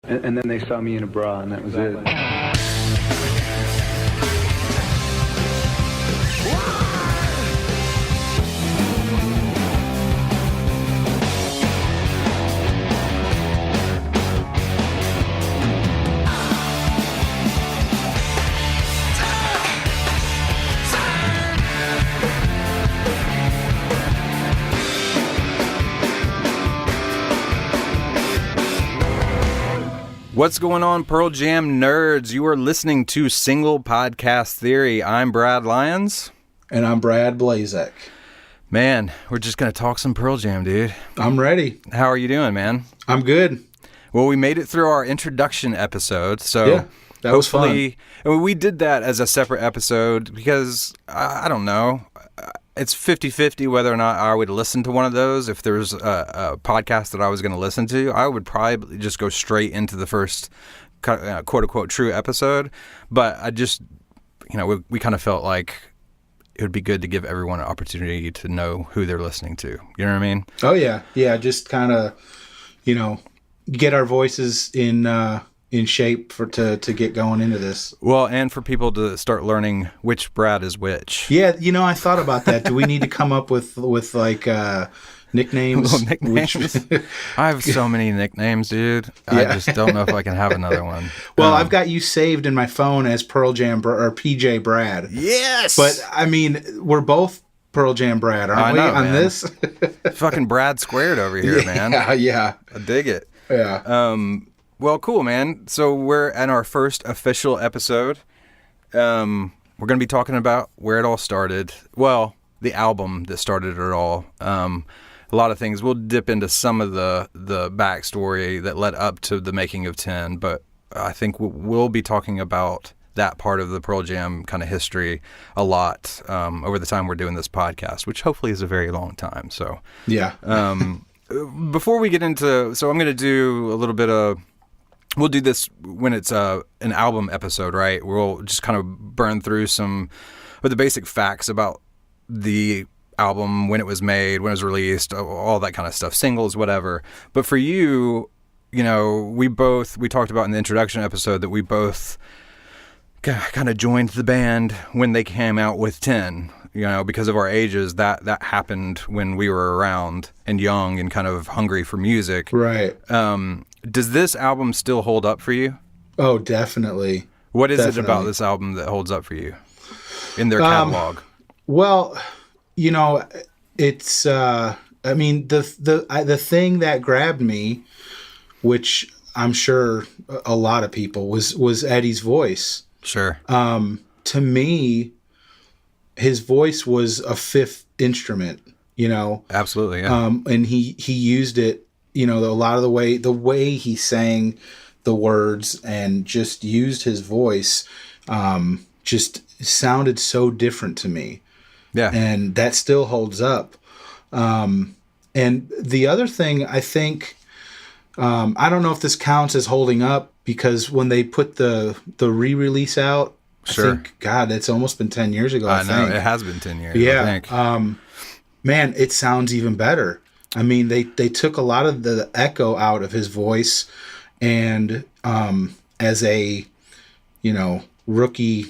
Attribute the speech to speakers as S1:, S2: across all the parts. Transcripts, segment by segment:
S1: And then they saw me in a bra, and that was it.
S2: What's going on, Pearl Jam nerds? You are listening to Single Podcast Theory. I'm Brad Lyons.
S3: And I'm Brad Blazek.
S2: Man, we're just going to talk some Pearl Jam, dude.
S3: I'm ready.
S2: How are you doing, man?
S3: I'm good.
S2: Well, we made it through our introduction episode, so
S3: yeah, that was fun.
S2: And we did that as a separate episode because, I don't know, it's 50-50 whether or not I would listen to one of those. If there's a podcast that I was going to listen to, I would probably just go straight into the first quote-unquote true episode. But I just, we kind of felt like it would be good to give everyone an opportunity to know who they're listening to. You know what I mean?
S3: Oh, yeah. Yeah, just kind of, get our voices in shape to get going into this.
S2: Well, and for people to start learning which Brad is which.
S3: Yeah, I thought about that. Do we need to come up with like nicknames?
S2: Little nicknames. I have so many nicknames, dude. Yeah. I just don't know if I can have another one.
S3: Well, I've got you saved in my phone as Pearl Jam or PJ Brad.
S2: Yes.
S3: But I mean, we're both Pearl Jam Brad, aren't we? On this,
S2: fucking Brad squared over here, man.
S3: Yeah.
S2: I dig it.
S3: Yeah.
S2: Well, cool, man. So we're at our first official episode. We're going to be talking about where it all started. Well, the album that started it all. A lot of things. We'll dip into some of the backstory that led up to the making of 10, but I think we'll be talking about that part of the Pearl Jam kind of history a lot over the time we're doing this podcast, which hopefully is a very long time. So
S3: yeah.
S2: Before we get into, so I'm going to do a little bit of. We'll do this when it's an album episode, right? We'll just kind of burn through some of the basic facts about the album, when it was made, when it was released, all that kind of stuff, singles, whatever. But for you, we talked about in the introduction episode that we both kind of joined the band when they came out with 10, because of our ages. That happened when we were around and young and kind of hungry for music.
S3: Right.
S2: Does this album still hold up for you?
S3: Oh, definitely.
S2: What is it about this album that holds up for you in their catalog?
S3: Well, it's the thing that grabbed me, which I'm sure a lot of people was Eddie's voice.
S2: Sure.
S3: To me, his voice was a fifth instrument,
S2: Absolutely, yeah.
S3: And he used it, a lot of the way he sang the words and just used his voice, just sounded so different to me.
S2: Yeah.
S3: And that still holds up. And the other thing, I think, I don't know if this counts as holding up, because when they put the re-release out,
S2: sure.
S3: I think, God, it's almost been 10 years ago. I
S2: know,
S3: think.
S2: it has been 10 years.
S3: Yeah.
S2: I think.
S3: Man, it sounds even better. I mean, they took a lot of the echo out of his voice, and as a rookie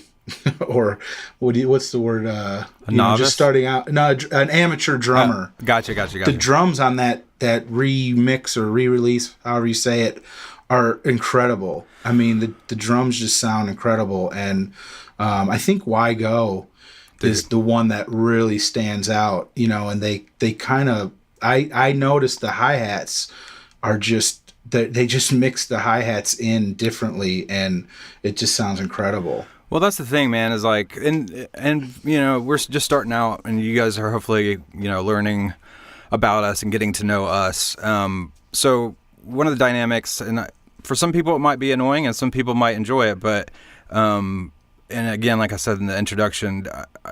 S3: or what's the word?
S2: A novice?
S3: Just starting out. No, an amateur drummer.
S2: Gotcha.
S3: The drums on that remix or re-release, however you say it, are incredible. I mean, the drums just sound incredible, and I think Why Go is the one that really stands out. And they kind of. I noticed the hi-hats are just, they just mix the hi-hats in differently, and it just sounds incredible.
S2: Well, that's the thing, man, is like, and we're just starting out, and you guys are hopefully, learning about us and getting to know us. So one of the dynamics, and for some people it might be annoying and some people might enjoy it, but, and again, like I said in the introduction,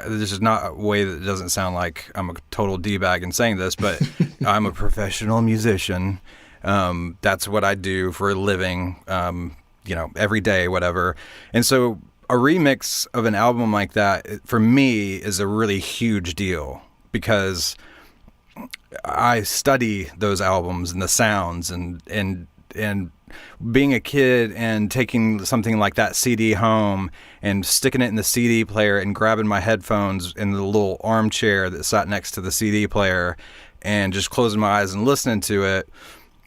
S2: this is not a way that it doesn't sound like I'm a total D-bag in saying this, but I'm a professional musician. That's what I do for a living, every day, whatever. And so a remix of an album like that, for me, is a really huge deal because I study those albums and the sounds and being a kid and taking something like that CD home and sticking it in the CD player and grabbing my headphones in the little armchair that sat next to the CD player and just closing my eyes and listening to it,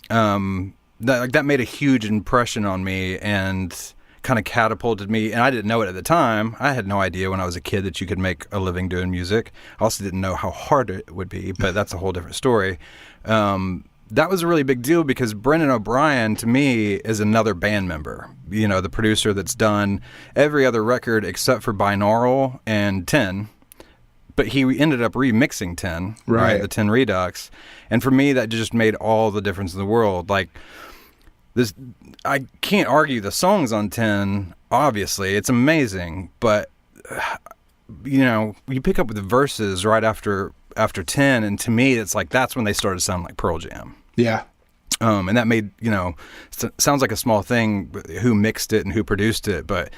S2: that made a huge impression on me and kind of catapulted me. And I didn't know it at the time. I had no idea when I was a kid that you could make a living doing music. I also didn't know how hard it would be, but that's a whole different story. That was a really big deal because Brendan O'Brien, to me, is another band member. You know, the producer that's done every other record except for Binaural and 10. But he ended up remixing 10, right? The 10 Redux. And for me, that just made all the difference in the world. Like, this, I can't argue the songs on 10, obviously. It's amazing. But, you know, you pick up with the verses right after 10, and to me, it's like that's when they started sounding like Pearl Jam.
S3: Yeah.
S2: And that made, you know, sounds like a small thing, who mixed it and who produced it, but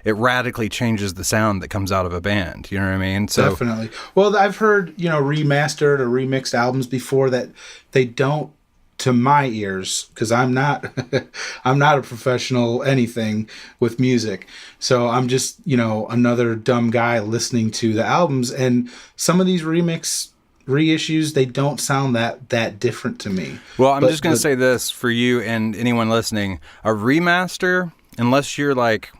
S2: it radically changes the sound that comes out of a band. You know what I mean? So
S3: definitely. Well, I've heard, you know, remastered or remixed albums before that they don't, to my ears, because I'm not I'm not a professional anything with music. So I'm just, you know, another dumb guy listening to the albums, and some of these reissues, they don't sound that different to me.
S2: Well, I'm just going to say this for you and anyone listening. A remaster, unless you're like,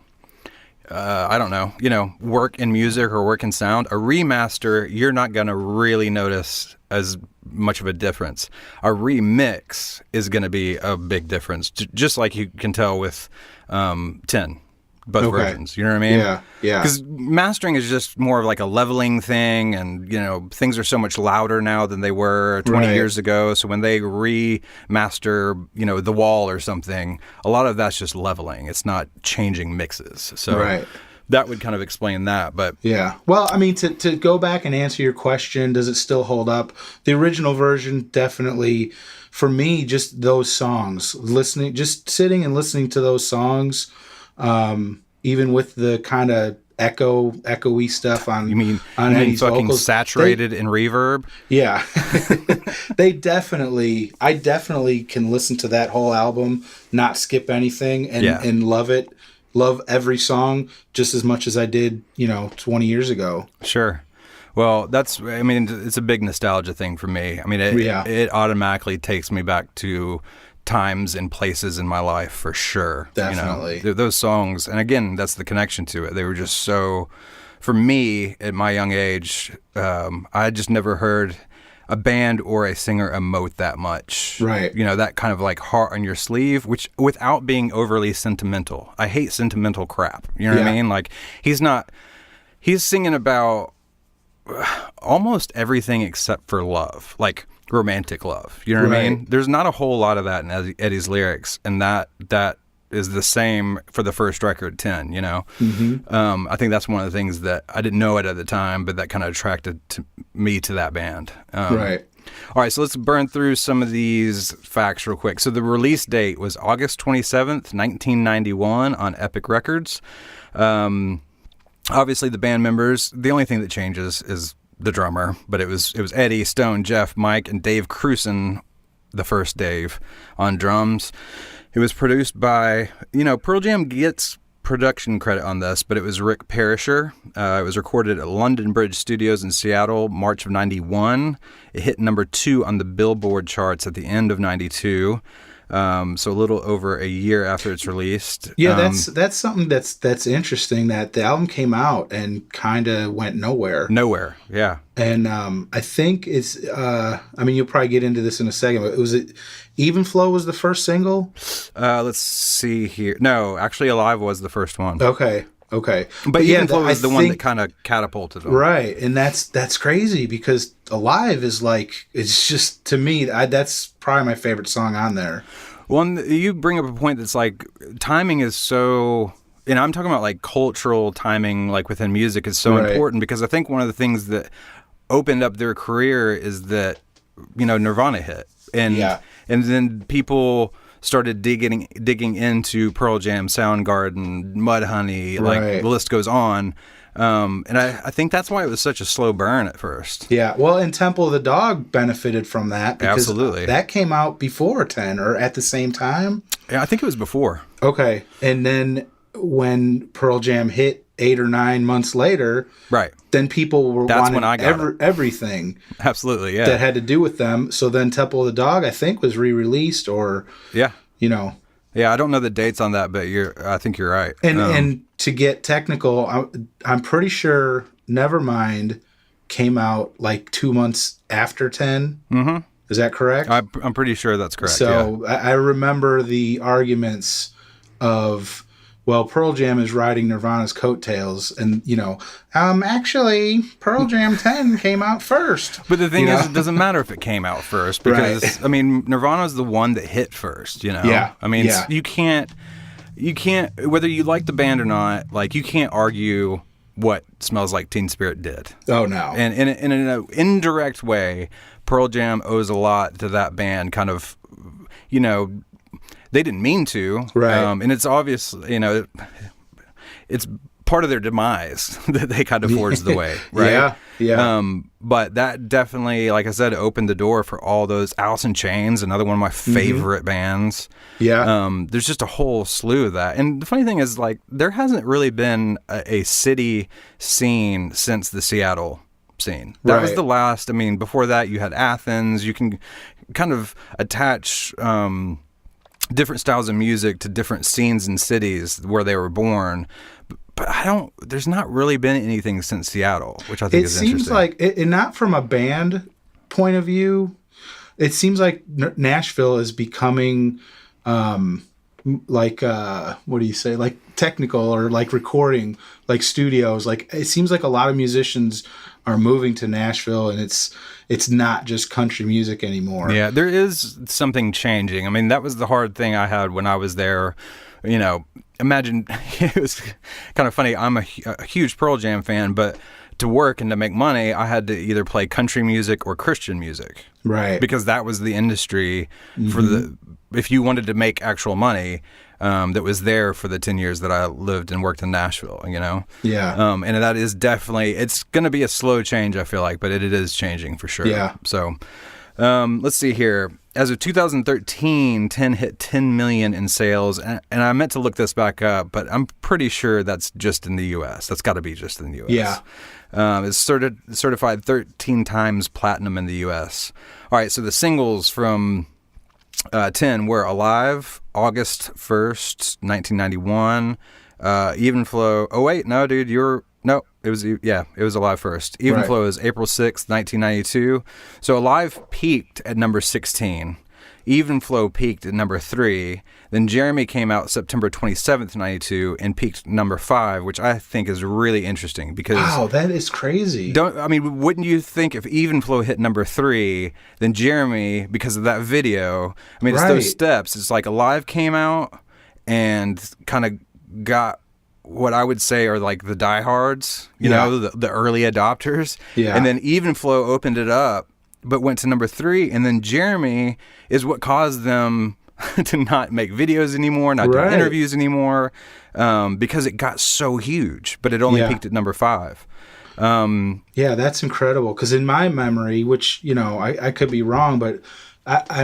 S2: I don't know, you know, work in music or work in sound, a remaster, you're not going to really notice as much of a difference. A remix is going to be a big difference, just like you can tell with 10. Both versions, you know what I mean?
S3: Yeah.
S2: Because mastering is just more of like a leveling thing, and, you know, things are so much louder now than they were 20 years ago. So when they remaster, you know, The Wall or something, a lot of that's just leveling. It's not changing mixes. So that would kind of explain that. But
S3: yeah. Well, I mean, to go back and answer your question, does it still hold up? The original version, definitely. For me, just those songs, just sitting and listening to those songs, even with the kind of echoey stuff on Eddie's
S2: fucking
S3: vocals,
S2: saturated in reverb.
S3: Yeah. I definitely can listen to that whole album, not skip anything, and love it. Love every song just as much as I did, you know, 20 years ago.
S2: Sure. Well, it's a big nostalgia thing for me. I mean, it automatically takes me back to times and places in my life, for sure.
S3: Definitely.
S2: You know, those songs, and again, that's the connection to it. They were just so, for me, at my young age, I just never heard a band or a singer emote that much.
S3: Right.
S2: You know, that kind of like heart on your sleeve, which without being overly sentimental. I hate sentimental crap. You know what I mean? Like, he's singing about almost everything except for love. Like, romantic love, you know what I mean? There's not a whole lot of that in Eddie's lyrics, and that is the same for the first record, 10, you know? Mm-hmm. I think that's one of the things that I didn't know it at the time, but that kind of attracted me to that band.
S3: Right.
S2: All right, so let's burn through some of these facts real quick. So the release date was August 27th, 1991 on Epic Records. Obviously, the band members, the only thing that changes is the drummer, but it was Eddie, Stone, Jeff, Mike, and Dave Cruson, the first Dave, on drums. It was produced by, you know, Pearl Jam gets production credit on this, but it was Rick Parisher. It was recorded at London Bridge Studios in Seattle, March of 91. It hit number 2 on the Billboard charts at the end of 92. So a little over a year after it's released.
S3: Yeah, that's something that's interesting, that the album came out and kind of went nowhere.
S2: Yeah.
S3: And I think it's, I mean, you'll probably get into this in a second, but Even Flow was the first single?
S2: Let's see here. No, actually Alive was the first one.
S3: Okay.
S2: But Even Flow is the one that kind of catapulted them.
S3: Right, and that's crazy, because Alive is like, it's just, to me, that's probably my favorite song on there.
S2: Well, you bring up a point that's like, timing is so, and I'm talking about like cultural timing, like within music, is so important, because I think one of the things that opened up their career is that, you know, Nirvana hit, and then people started digging into Pearl Jam, Soundgarden, Mudhoney, like the list goes on. And I think that's why it was such a slow burn at first.
S3: Yeah, well, and Temple of the Dog benefited from that, because
S2: absolutely,
S3: that came out before 10 or at the same time.
S2: Yeah, I think it was before.
S3: Okay. And then when Pearl Jam hit 8 or 9 months later,
S2: Right.
S3: then people were
S2: That's
S3: wanting
S2: when I got
S3: everything
S2: Absolutely, yeah.
S3: that had to do with them. So then Temple of the Dog, I think, was re-released, or,
S2: Yeah.
S3: you know.
S2: Yeah, I don't know the dates on that, but I think you're right.
S3: And to get technical, I'm pretty sure Nevermind came out like 2 months after 10. Mm-hmm. Is that correct?
S2: I'm pretty sure that's correct.
S3: So
S2: yeah.
S3: I remember the arguments of, well, Pearl Jam is riding Nirvana's coattails, and actually Pearl Jam 10 came out first.
S2: But the thing is, it doesn't matter if it came out first because
S3: Right.
S2: I mean, Nirvana's the one that hit first.
S3: Yeah.
S2: I mean,
S3: Yeah.
S2: you can't whether you like the band or not, like you can't argue what Smells Like Teen Spirit did.
S3: Oh no.
S2: And in an indirect way, Pearl Jam owes a lot to that band. Kind of, they didn't mean to,
S3: Right.
S2: And it's obvious, it's part of their demise that they kind of forged the way, right?
S3: Yeah. Yeah.
S2: But that definitely, like I said, opened the door for all those. Alice in Chains, another one of my favorite bands.
S3: Yeah.
S2: There's just a whole slew of that. And the funny thing is, like, there hasn't really been a city scene since the Seattle scene. That was
S3: Right.
S2: the last. I mean, before that, you had Athens. You can kind of attach different styles of music to different scenes and cities where they were born. But there's not really been anything since Seattle, which I think
S3: It
S2: is
S3: seems
S2: interesting.
S3: like, and not from a band point of view, it seems like Nashville is becoming like what do you say, like technical, or like recording, like studios. Like it seems like a lot of musicians are moving to Nashville, and it's not just country music anymore.
S2: Yeah, there is something changing. I mean, that was the hard thing I had when I was there. Imagine, it was kind of funny. I'm a huge Pearl Jam fan, but to work and to make money, I had to either play country music or Christian music.
S3: Right.
S2: Because that was the industry for if you wanted to make actual money, that was there for the 10 years that I lived and worked in Nashville,
S3: Yeah.
S2: And that is definitely, it's going to be a slow change, I feel like, but it is changing for sure.
S3: Yeah.
S2: So, let's see here. As of 2013, 10 hit 10 million in sales, and I meant to look this back up, but I'm pretty sure that's just in the U.S. That's got to be just in the U.S.
S3: Yeah.
S2: It's certified 13 times platinum in the U.S. All right, so the singles from 10 were Alive, August 1st, 1991, Even Flow. Oh, wait, no, dude, it was Alive first. Even
S3: Right.
S2: Flow is April 6th, 1992. So Alive peaked at number 16. Even Flow peaked at number 3. Then Jeremy came out September 27th, 92, and peaked number 5, which I think is really interesting because...
S3: Wow, that is crazy.
S2: wouldn't you think if Even Flow hit number 3, then Jeremy, because of that video, it's
S3: Right.
S2: those steps. It's like Alive came out and kind of got what I would say are like the diehards, the early adopters.
S3: Yeah.
S2: And then Even Flow opened it up, but went to number 3. And then Jeremy is what caused them to not make videos anymore, not
S3: Right.
S2: do interviews anymore, because it got so huge, but it only
S3: Yeah.
S2: peaked at number 5.
S3: Yeah, that's incredible. Because in my memory, which I could be wrong, but I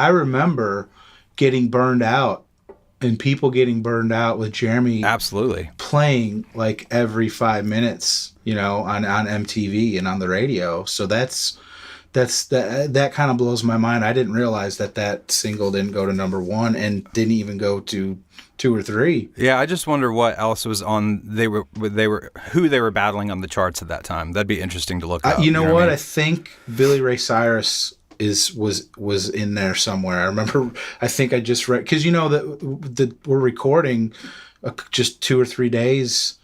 S3: remember getting burned out, and people getting burned out with Jeremy
S2: Absolutely.
S3: playing like every 5 minutes, on MTV and on the radio. So that kind of blows my mind. I didn't realize that single didn't go to number 1 and didn't even go to 2 or 3.
S2: Yeah, I just wonder what else was on. Who they were battling on the charts at that time. That'd be interesting to look up.
S3: You know what?
S2: I mean?
S3: I think Billy Ray Cyrus was in there somewhere. I remember. I think I just read, because that we're recording just 2 or 3 days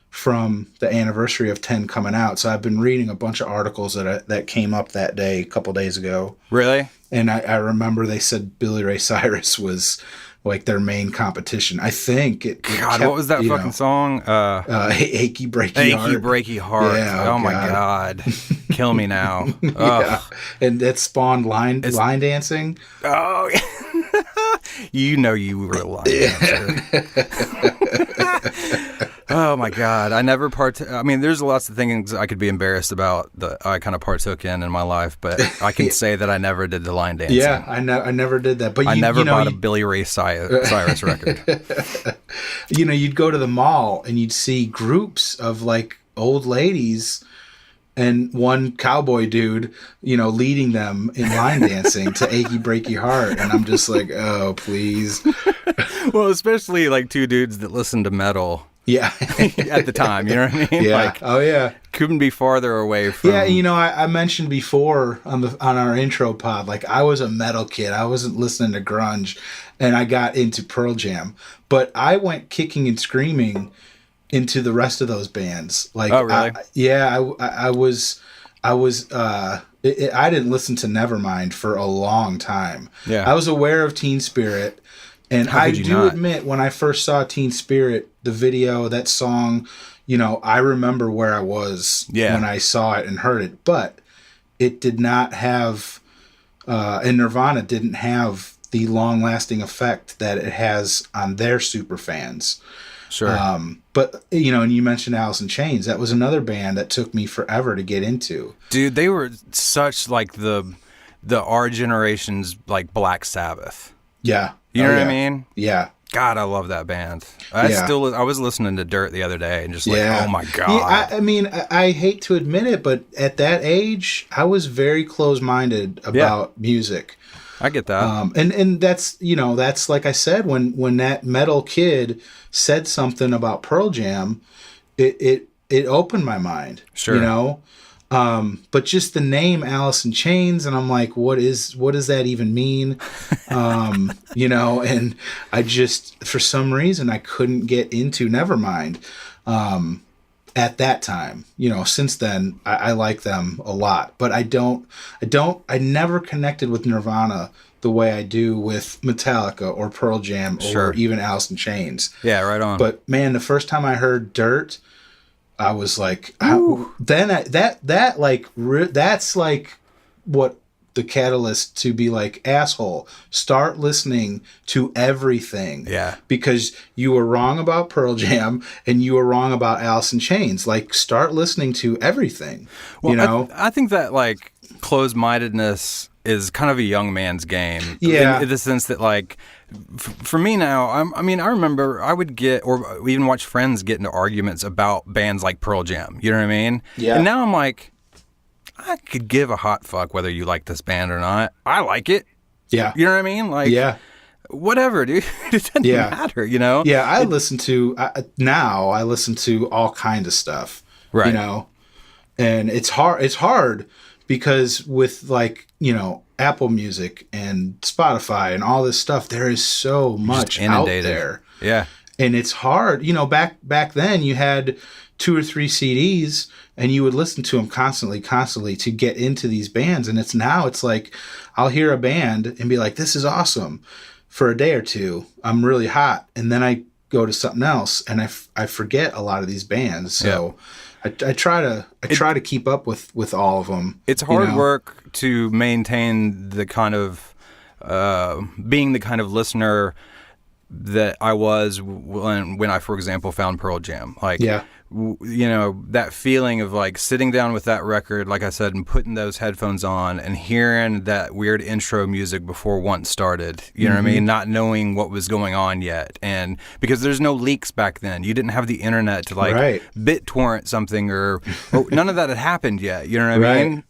S3: from the anniversary of 10 coming out. So I've been reading a bunch of articles that came up that day, a couple days ago.
S2: Really?
S3: And I remember they said Billy Ray Cyrus was like their main competition. I think it
S2: God,
S3: kept,
S2: what was that fucking song?
S3: Achy Breaky Heart.
S2: Achy Breaky Heart.
S3: Yeah,
S2: oh my
S3: God.
S2: God. Kill me now.
S3: Yeah.
S2: Ugh.
S3: And that spawned line dancing.
S2: Oh, you were a lion dancer. Oh my God. I never I mean, there's lots of things I could be embarrassed about that I kind of partook in my life, but I can say that I never did the line dancing.
S3: Yeah, I never did that. But
S2: I never bought a
S3: you,
S2: Billy Ray Cyrus record.
S3: you'd go to the mall and you'd see groups of like old ladies and one cowboy dude, leading them in line dancing to Achy Breaky Heart. And I'm just like, oh, please.
S2: Well, especially like two dudes that listen to metal.
S3: Yeah.
S2: At the time, you know what I mean?
S3: Yeah.
S2: Like,
S3: oh yeah.
S2: couldn't be farther away from.
S3: Yeah, I mentioned before on our intro pod, like I was a metal kid. I wasn't listening to grunge, and I got into Pearl Jam, but I went kicking and screaming into the rest of those bands. Like,
S2: oh really?
S3: I was. I didn't listen to Nevermind for a long time.
S2: Yeah.
S3: I was aware of Teen Spirit. And I do admit, when I first saw Teen Spirit, the video, that song, I remember where I was when I saw it and heard it. But it did not have, and Nirvana didn't have the long-lasting effect that it has on their super fans.
S2: Sure.
S3: But, and you mentioned Alice in Chains. That was another band that took me forever to get into.
S2: Dude, they were such like the our generation's like Black Sabbath.
S3: Yeah.
S2: You know what I mean?
S3: Yeah.
S2: God, I love that band. I was listening to Dirt the other day and just like, oh my God.
S3: Yeah, I mean, I hate to admit it, but at that age, I was very close-minded about music.
S2: I get that.
S3: And that's, that's like I said, when that metal kid said something about Pearl Jam, it opened my mind.
S2: Sure.
S3: But just the name Alice in Chains, and I'm like, what does that even mean? And I just, for some reason, I couldn't get into Nevermind at that time. Since then, I like them a lot, but I never connected with Nirvana the way I do with Metallica or Pearl Jam or even Alice in Chains.
S2: Yeah, right on.
S3: But man, the first time I heard Dirt, I was like, that's like what the catalyst to be like, asshole, start listening to everything.
S2: Yeah. Because
S3: you were wrong about Pearl Jam and you were wrong about Alice in Chains. Like, start listening to everything.
S2: Well, I think that like closed-mindedness is kind of a young man's game.
S3: Yeah.
S2: In the sense that like, for me now, I remember I would get, or even watch friends get into arguments about bands like Pearl Jam. You know what I mean?
S3: Yeah.
S2: And now I'm like, I could give a hot fuck whether you like this band or not. I like it.
S3: Yeah.
S2: You know what I mean? Like, whatever, dude. It doesn't matter, Yeah,
S3: I listen to all kinds of stuff.
S2: Right.
S3: And it's hard because with like, Apple Music and Spotify and all this stuff, there is so much out there.
S2: Yeah.
S3: And it's hard. Back then you had 2 or 3 CDs and you would listen to them constantly to get into these bands. And it's like, I'll hear a band and be like, this is awesome for a day or two. I'm really hot. And then I go to something else and I forget a lot of these bands. So I try to keep up with all of them.
S2: It's hard work to maintain the kind of being the kind of listener that I was when I, for example, found Pearl Jam. Like, that feeling of like sitting down with that record, like I said, and putting those headphones on and hearing that weird intro music before Once started, you know what I mean? Not knowing what was going on yet. And because there's no leaks back then, you didn't have the internet to like BitTorrent something or none of that had happened yet. You know what I mean?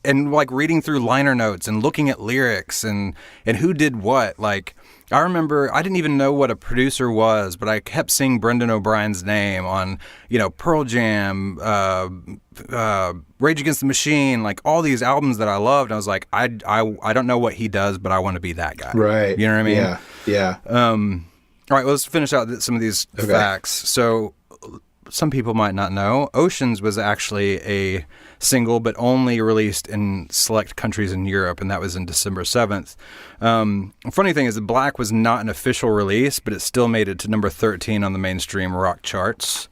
S2: And like reading through liner notes and looking at lyrics and who did what. Like, I remember I didn't even know what a producer was, but I kept seeing Brendan O'Brien's name on, Pearl Jam, Rage Against the Machine, like all these albums that I loved. I was like, I don't know what he does, but I want to be that guy.
S3: Right.
S2: You know what I mean?
S3: Yeah.
S2: All right, let's finish out some of these facts. So some people might not know, Oceans was actually a single, but only released in select countries in Europe, and that was in December 7th. Funny thing is that Black was not an official release, but it still made it to number 13 on the mainstream rock charts.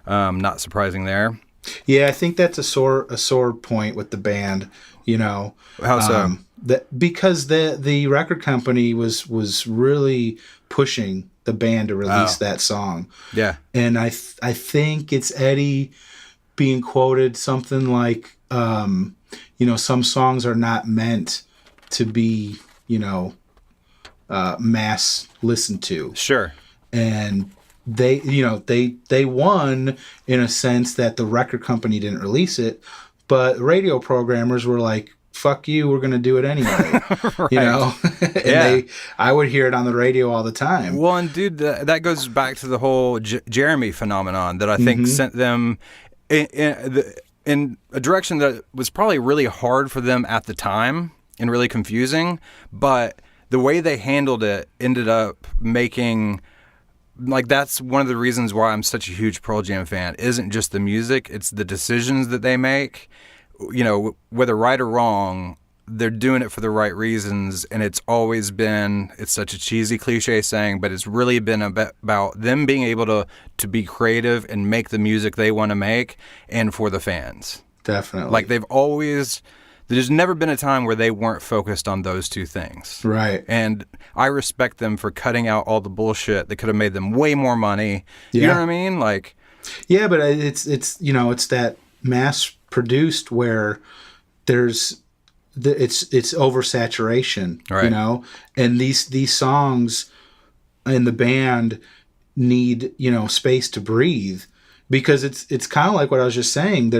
S2: Not surprising there.
S3: Yeah, I think that's a sore point with the band,
S2: How so?
S3: Because the record company was really pushing the band to release that song.
S2: Yeah.
S3: And I think it's Eddie being quoted something like, some songs are not meant to be, mass listened to.
S2: Sure.
S3: And they won in a sense that the record company didn't release it, but radio programmers were like, fuck you, we're going to do it anyway. And I would hear it on the radio all the time.
S2: Well, and dude, that goes back to the whole Jeremy phenomenon that I think sent them in a direction that was probably really hard for them at the time and really confusing, but the way they handled it ended up making, like, that's one of the reasons why I'm such a huge Pearl Jam fan. Isn't just the music, it's the decisions that they make. Whether right or wrong, they're doing it for the right reasons, and it's always been, it's such a cheesy cliche saying, but it's really been about them being able to be creative and make the music they want to make, and for the fans.
S3: Definitely.
S2: Like, there's never been a time where they weren't focused on those two things.
S3: Right.
S2: And I respect them for cutting out all the bullshit that could have made them way more money. You know what I mean? Like,
S3: yeah, but it's that mass produced where there's it's oversaturation,
S2: right.
S3: And these songs in the band need, space to breathe, because it's kind of like what I was just saying.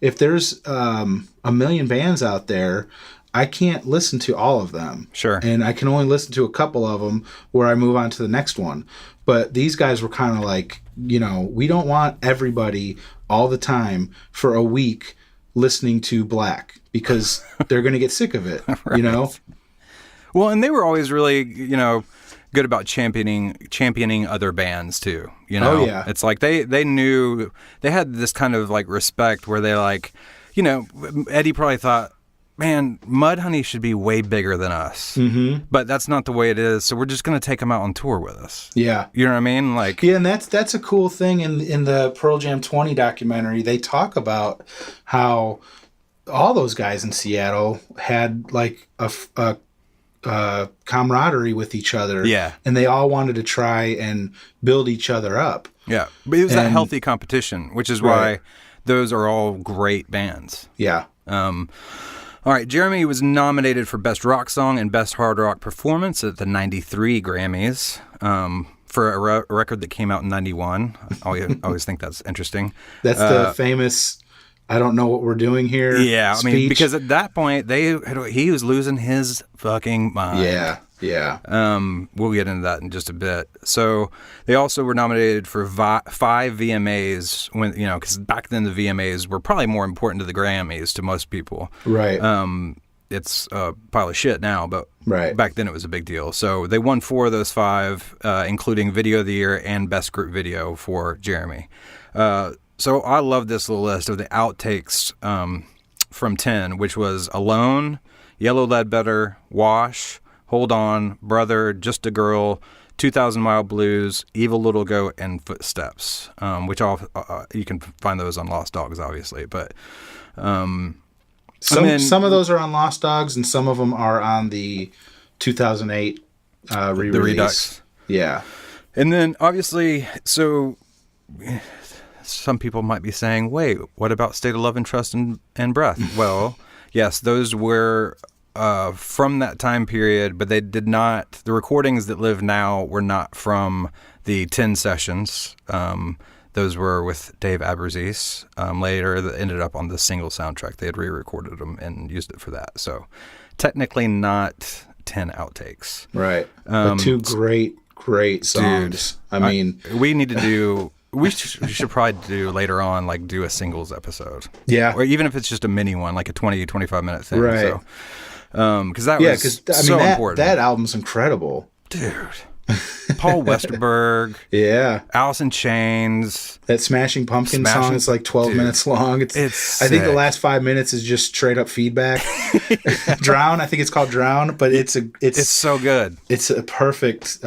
S3: If there's a million bands out there, I can't listen to all of them.
S2: Sure.
S3: And I can only listen to a couple of them where I move on to the next one. But these guys were kind of like, we don't want everybody all the time for a week listening to Black, because they're going to get sick of it,
S2: right. Well, and they were always really, good about championing other bands too.
S3: Oh, yeah.
S2: It's like they knew, they had this kind of like respect where they like, Eddie probably thought, man, Mudhoney should be way bigger than us. Mm-hmm. But that's not the way it is. So we're just going to take them out on tour with us.
S3: Yeah.
S2: You know what I mean? Like,
S3: yeah, and that's a cool thing in the Pearl Jam 20 documentary. They talk about how all those guys in Seattle had like a camaraderie with each other.
S2: Yeah.
S3: And they all wanted to try and build each other up.
S2: Yeah. But it was that healthy competition, which is why those are all great bands.
S3: Yeah.
S2: All right, Jeremy was nominated for Best Rock Song and Best Hard Rock Performance at the 93 Grammys for a record that came out in 91. I always think that's interesting.
S3: That's the famous, I don't know what we're doing here.
S2: Yeah,
S3: speech.
S2: I mean, because at that point, he was losing his fucking mind.
S3: Yeah.
S2: We'll get into that in just a bit. So they also were nominated for 5 VMAs when, because back then the VMAs were probably more important to the Grammys to most people.
S3: Right.
S2: It's a pile of shit now, but
S3: right.
S2: back then it was a big deal. So they won 4 of those 5, including Video of the Year and Best Group Video for Jeremy. So I love this little list of the outtakes from 10, which was Alone, Yellow Ledbetter, Wash, Hold On, Brother, Just a Girl, 2,000 Mile Blues, Evil Little Goat, and Footsteps, which all you can find those on Lost Dogs, obviously. But
S3: some of those are on Lost Dogs, and some of them are on the 2008 re-release.
S2: The Redux.
S3: Yeah.
S2: And then, obviously, so some people might be saying, wait, what about State of Love and Trust and Breath? Well, yes, those were from that time period, but they did not, the recordings that live now were not from the 10 sessions. Those were with Dave Abbruzzese. Later, that ended up on the single soundtrack. They had re-recorded them and used it for that. So technically not 10 outtakes.
S3: Right. But 2 great songs.
S2: Dude,
S3: I mean,
S2: we need to do, we should probably do later on, like do a singles episode.
S3: Yeah.
S2: Or even if it's just a mini one, like a 20, 25 minute thing.
S3: Right.
S2: So, because that was so important.
S3: That album's incredible.
S2: Dude. Paul Westerberg.
S3: Yeah.
S2: Alice in Chains.
S3: That Smashing Pumpkins song is like 12 minutes long.
S2: It's
S3: I think the last 5 minutes is just straight up feedback. Drown, I think it's called Drown, but it's
S2: so good.
S3: It's a perfect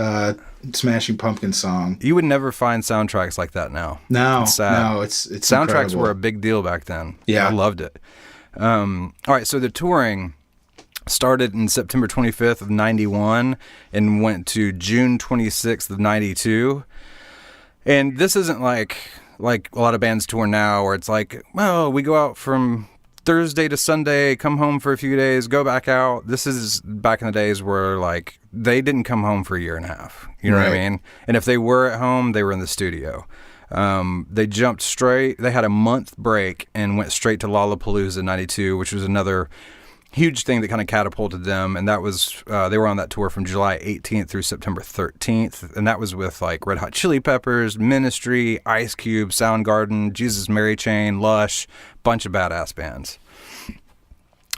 S3: Smashing Pumpkins song.
S2: You would never find soundtracks like that now.
S3: No,
S2: it's sad.
S3: No, it's
S2: soundtracks
S3: incredible.
S2: were a big deal back then.
S3: Yeah.
S2: I loved it. All right, so the touring. started in September 25th of 91 and went to June 26th of 92. And this isn't like a lot of bands tour now where it's like, well, we go out from Thursday to Sunday, come home for a few days, go back out. This is back in the days where like they didn't come home for a year and a half. You know what I mean? And if they were at home, they were in the studio. They jumped straight. They had a month break and went straight to Lollapalooza 92, which was another huge thing that kind of catapulted them. And that was, they were on that tour from July 18th through September 13th. And that was with like Red Hot Chili Peppers, Ministry, Ice Cube, Soundgarden, Jesus Mary Chain, Lush, bunch of badass bands.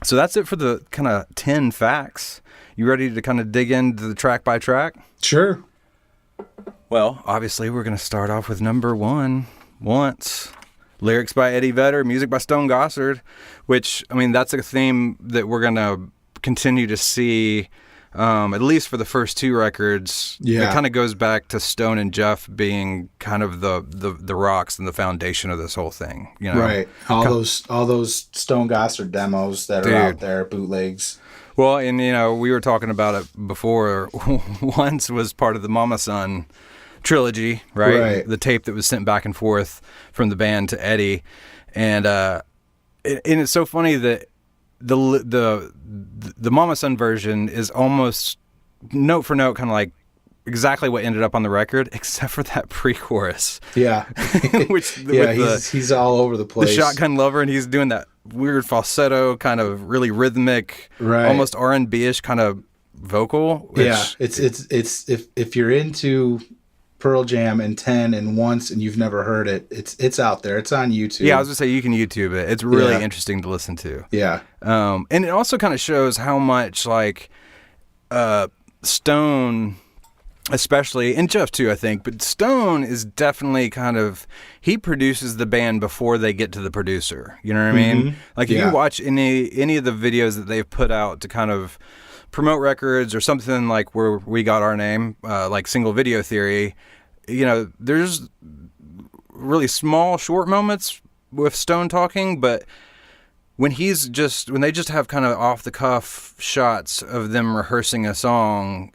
S2: So that's it for the kind of 10 facts. You ready to kind of dig into the track by track?
S3: Sure.
S2: Well, obviously we're going to start off with number 1, Once. Lyrics by Eddie Vedder, music by Stone Gossard, which, I mean, that's a theme that we're going to continue to see, at least for the first 2 records.
S3: Yeah.
S2: It kind of goes back to Stone and Jeff being kind of the rocks and the foundation of this whole thing, you know?
S3: Right. All those Stone Gossard demos that are out there, bootlegs.
S2: Well, and, you know, we were talking about it before. Once was part of the Mama Son trilogy, right? The tape that was sent back and forth from the band to Eddie, and it's so funny that the Mama Son version is almost note for note kind of like exactly what ended up on the record, except for that pre-chorus.
S3: Yeah, he's all over the place.
S2: The Shotgun Lover, and he's doing that weird falsetto, kind of really rhythmic, almost R&B-ish kind of vocal.
S3: It's if you're into Pearl Jam and 10 and Once and you've never heard it, it's out there. It's on YouTube.
S2: Yeah, I was gonna say you can YouTube it. It's really interesting to listen to.
S3: Yeah.
S2: And it also kind of shows how much like Stone, especially, and Jeff too, I think, but Stone is definitely kind of, he produces the band before they get to the producer. You know what I mean? Like if you watch any of the videos that they've put out to kind of promote records or something like where we got our name, like Single Video Theory, you know, there's really small short moments with Stone talking, but when they just have kind of off the cuff shots of them rehearsing a song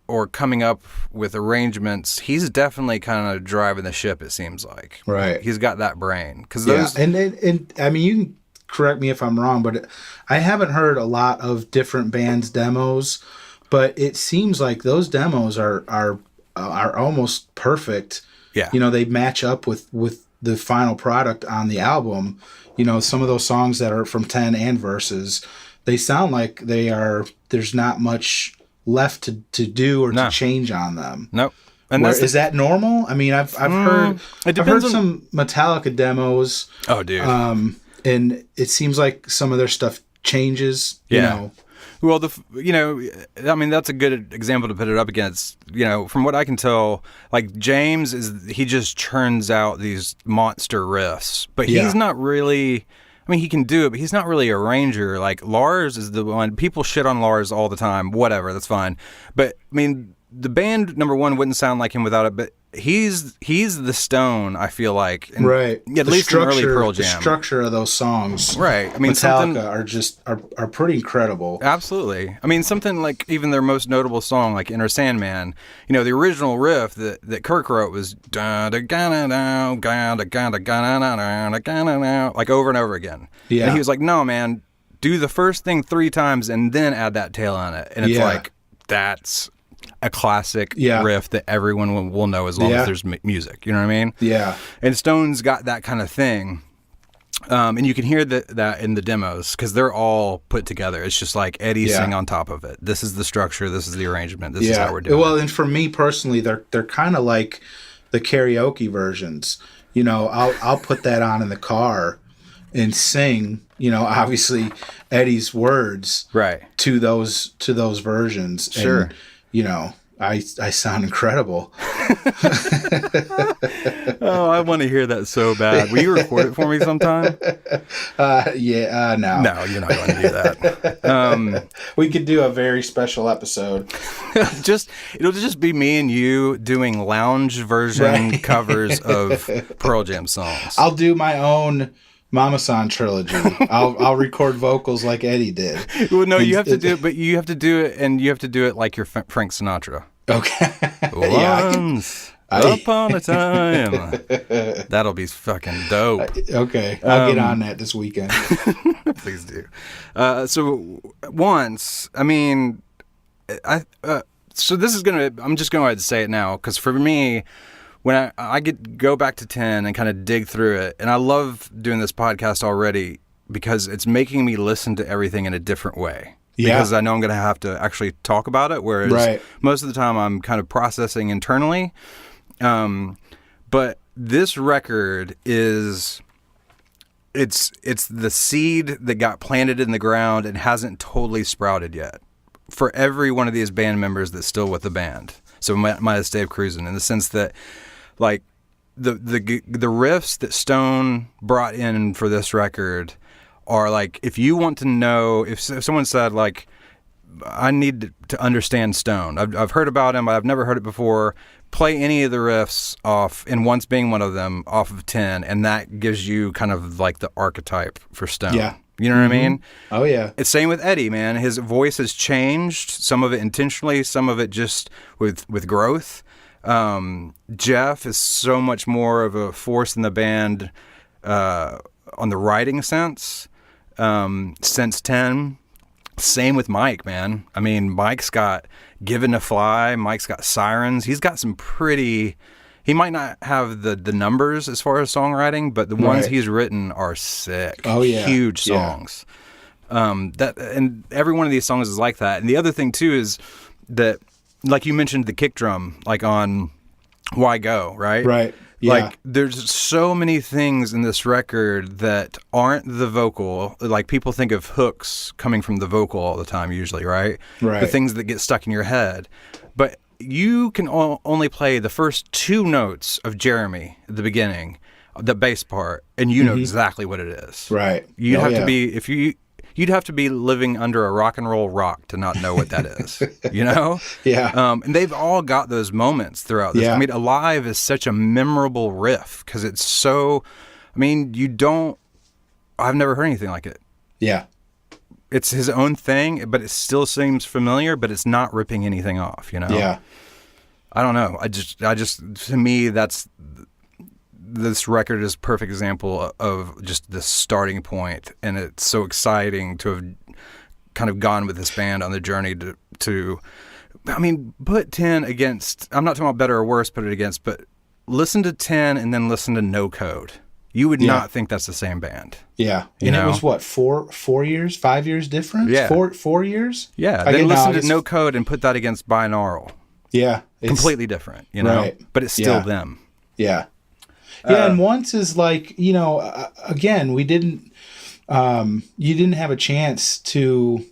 S2: or coming up with arrangements, he's definitely kind of driving the ship, it seems like.
S3: Right.
S2: He's got that brain.
S3: And I mean, you can correct me if I'm wrong, but I haven't heard a lot of different bands' demos, but it seems like those demos are almost perfect.
S2: Yeah.
S3: You know, they match up with the final product on the album. You know, some of those songs that are from 10 and Versus, they sound like there's not much left to do or to change on them.
S2: Nope. And
S3: is that normal? I mean, I've heard some Metallica demos.
S2: Oh, dude.
S3: And it seems like some of their stuff changes. You know.
S2: Well, I mean, that's a good example to put it up against. You know, from what I can tell, like James he just churns out these monster riffs, but he's not really. I mean, he can do it, but he's not really a arranger. Like Lars is the one. People shit on Lars all the time. Whatever, that's fine. But I mean, the band number one wouldn't sound like him without it. But he's the Stone, I feel like, and
S3: right.
S2: At least in early Pearl Jam.
S3: The structure of those songs,
S2: right? I mean,
S3: Metallica are pretty incredible.
S2: Absolutely. I mean, something like even their most notable song, like Enter Sandman. You know, the original riff that Kirk wrote was like over and over again. Yeah. And he was like, "No, man, do the first thing 3 times and then add that tail on it." And it's like that's a classic riff that everyone will know as long as there's music. You know what I mean?
S3: Yeah.
S2: And Stone's got that kind of thing. And you can hear that in the demos because they're all put together. It's just like Eddie sing on top of it. This is the structure. This is the arrangement. This is how we're doing it.
S3: Well, and for me personally, they're kind of like the karaoke versions. You know, I'll put that on in the car and sing, you know, obviously Eddie's words to those versions.
S2: Sure.
S3: And, you know, I sound incredible.
S2: Oh, I want to hear that so bad. Will you record it for me sometime?
S3: No.
S2: No, you're not going to do that.
S3: We could do a very special episode.
S2: It'll just be me and you doing lounge version covers of Pearl Jam songs.
S3: I'll do my own Mama San trilogy. I'll record vocals like Eddie did.
S2: Well, no, you have to do it, but you have to do it, and you have to do it like you're Frank Sinatra.
S3: Okay.
S2: Once upon a time. That'll be fucking dope.
S3: Okay. I'll get on that this weekend.
S2: Please do. So once, I mean, so this is I'm just going to say it now, because for me, when I go back to 10 and kind of dig through it, and I love doing this podcast already because it's making me listen to everything in a different way.
S3: Yeah.
S2: Because I know I'm going to have to actually talk about it, whereas most of the time I'm kind of processing internally. But this record is, it's the seed that got planted in the ground and hasn't totally sprouted yet for every one of these band members that's still with the band. So minus Dave Cruisen, in the sense that, like, the riffs that Stone brought in for this record are like, if you want to know, if someone said, like, I need to understand Stone, I've heard about him, but I've never heard it before, play any of the riffs off, and Once being one of them, off of 10, and that gives you kind of like the archetype for Stone. Yeah. You know what I mean? Oh, yeah. It's same with Eddie, man. His voice has changed, some of it intentionally, some of it just with growth. Jeff is so much more of a force in the band on the writing sense since 10. Same with Mike, man. I mean, Mike's got Given to Fly, Mike's got Sirens. He's got some pretty... He might not have the numbers as far as songwriting, but the ones he's written are sick. Oh, yeah. Huge songs. Yeah. And every one of these songs is like that. And the other thing, too, is that, like you mentioned, the kick drum, like on Why Go, right? Right. Yeah. Like, there's so many things in this record that aren't the vocal. Like, people think of hooks coming from the vocal all the time, usually, right? Right. The things that get stuck in your head. But you can only play the first two notes of Jeremy at the beginning, the bass part, and you know exactly what it is. Right. You'd have to be, you'd have to be living under a rock and roll rock to not know what that is, you know? Yeah. And they've all got those moments throughout this. Yeah. I mean, Alive is such a memorable riff because it's so, I mean, I've never heard anything like it. Yeah. It's his own thing, but it still seems familiar, but it's not ripping anything off, you know? Yeah. I don't know. I just, to me, this record is a perfect example of just the starting point, and it's so exciting to have kind of gone with this band on the journey to I mean, put 10 against, I'm not talking about better or worse, put it against, but listen to 10 and then listen to No Code. You would not think that's the same band. Yeah. And it was what, 4 years, 5 years difference? Yeah. 4 years? Yeah. Then listen to No Code and put that against Binaural. Yeah. Completely different, you know? Right. But it's still them. Yeah. Yeah, and Once is like, you know, again, we didn't, you didn't have a chance to,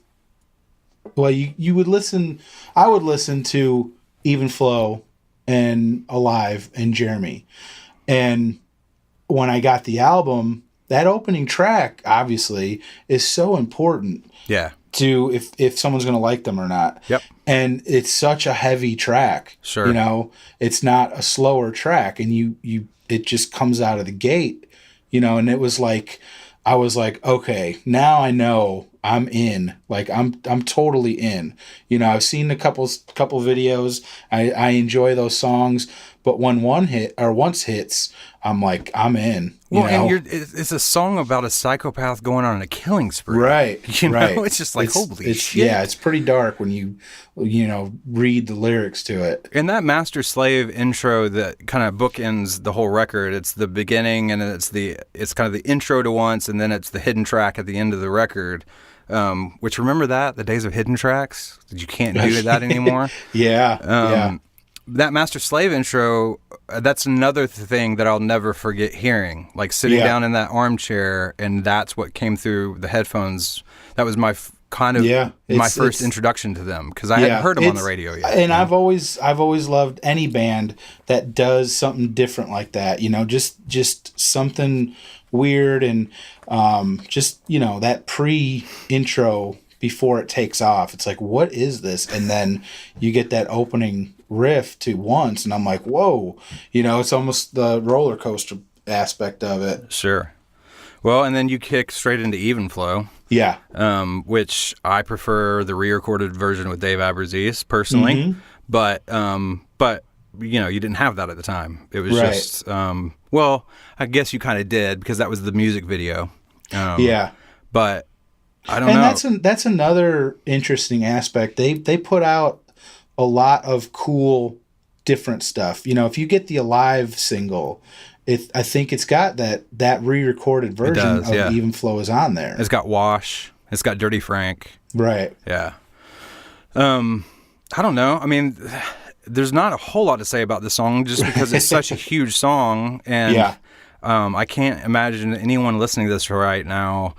S2: well, you would listen, I would listen to Even Flow and Alive and Jeremy. And when I got the album, that opening track, obviously, is so important. Yeah. To if someone's going to like them or not. Yep. And it's such a heavy track. Sure. You know, it's not a slower track, and it just comes out of the gate, you know, and it was like, I was like, okay, now I know I'm in. Like I'm totally in. You know, I've seen a couple videos. I enjoy those songs, but when Once hits, I'm like, I'm in. Well, know? And it's a song about a psychopath going on a killing spree. Right. You know, right. It's just like, holy shit. Yeah, it's pretty dark when you read the lyrics to it. And that Master Slave intro that kind of bookends the whole record. It's the beginning, and it's kind of the intro to Once, and then it's the hidden track at the end of the record. Which, remember the days of hidden tracks? You can't do that anymore. Yeah. That Master Slave intro, that's another thing that I'll never forget hearing. Like sitting down in that armchair, and that's what came through the headphones. That was my my first introduction to them, because I hadn't heard them on the radio yet. And I've always loved any band that does something different like that. You know, just something weird, and just, you know, that pre-intro before it takes off. It's like, what is this? And then you get that opening riff to Once, and I'm like, whoa, you know, it's almost the roller coaster aspect of it. Sure. Well, and then you kick straight into Even Flow,
S3: Yeah.
S2: which I prefer the re-recorded version with Dave Abbruzzese personally,
S3: Mm-hmm.
S2: but you know, you didn't have that at the time. It was
S3: Right.
S2: just well, I guess you kind of did because that was the music video.
S3: Yeah.
S2: But I don't
S3: And
S2: know.
S3: that's another interesting aspect. They put out a lot of cool different stuff. You know, if you get the Alive single, I think it's got that re-recorded version
S2: does,
S3: of
S2: yeah.
S3: Even Flow is on there.
S2: It's got Wash. It's got Dirty Frank.
S3: Right.
S2: Yeah. I don't know. I mean, there's not a whole lot to say about this song just because it's such a huge song, and
S3: Yeah.
S2: I can't imagine anyone listening to this right now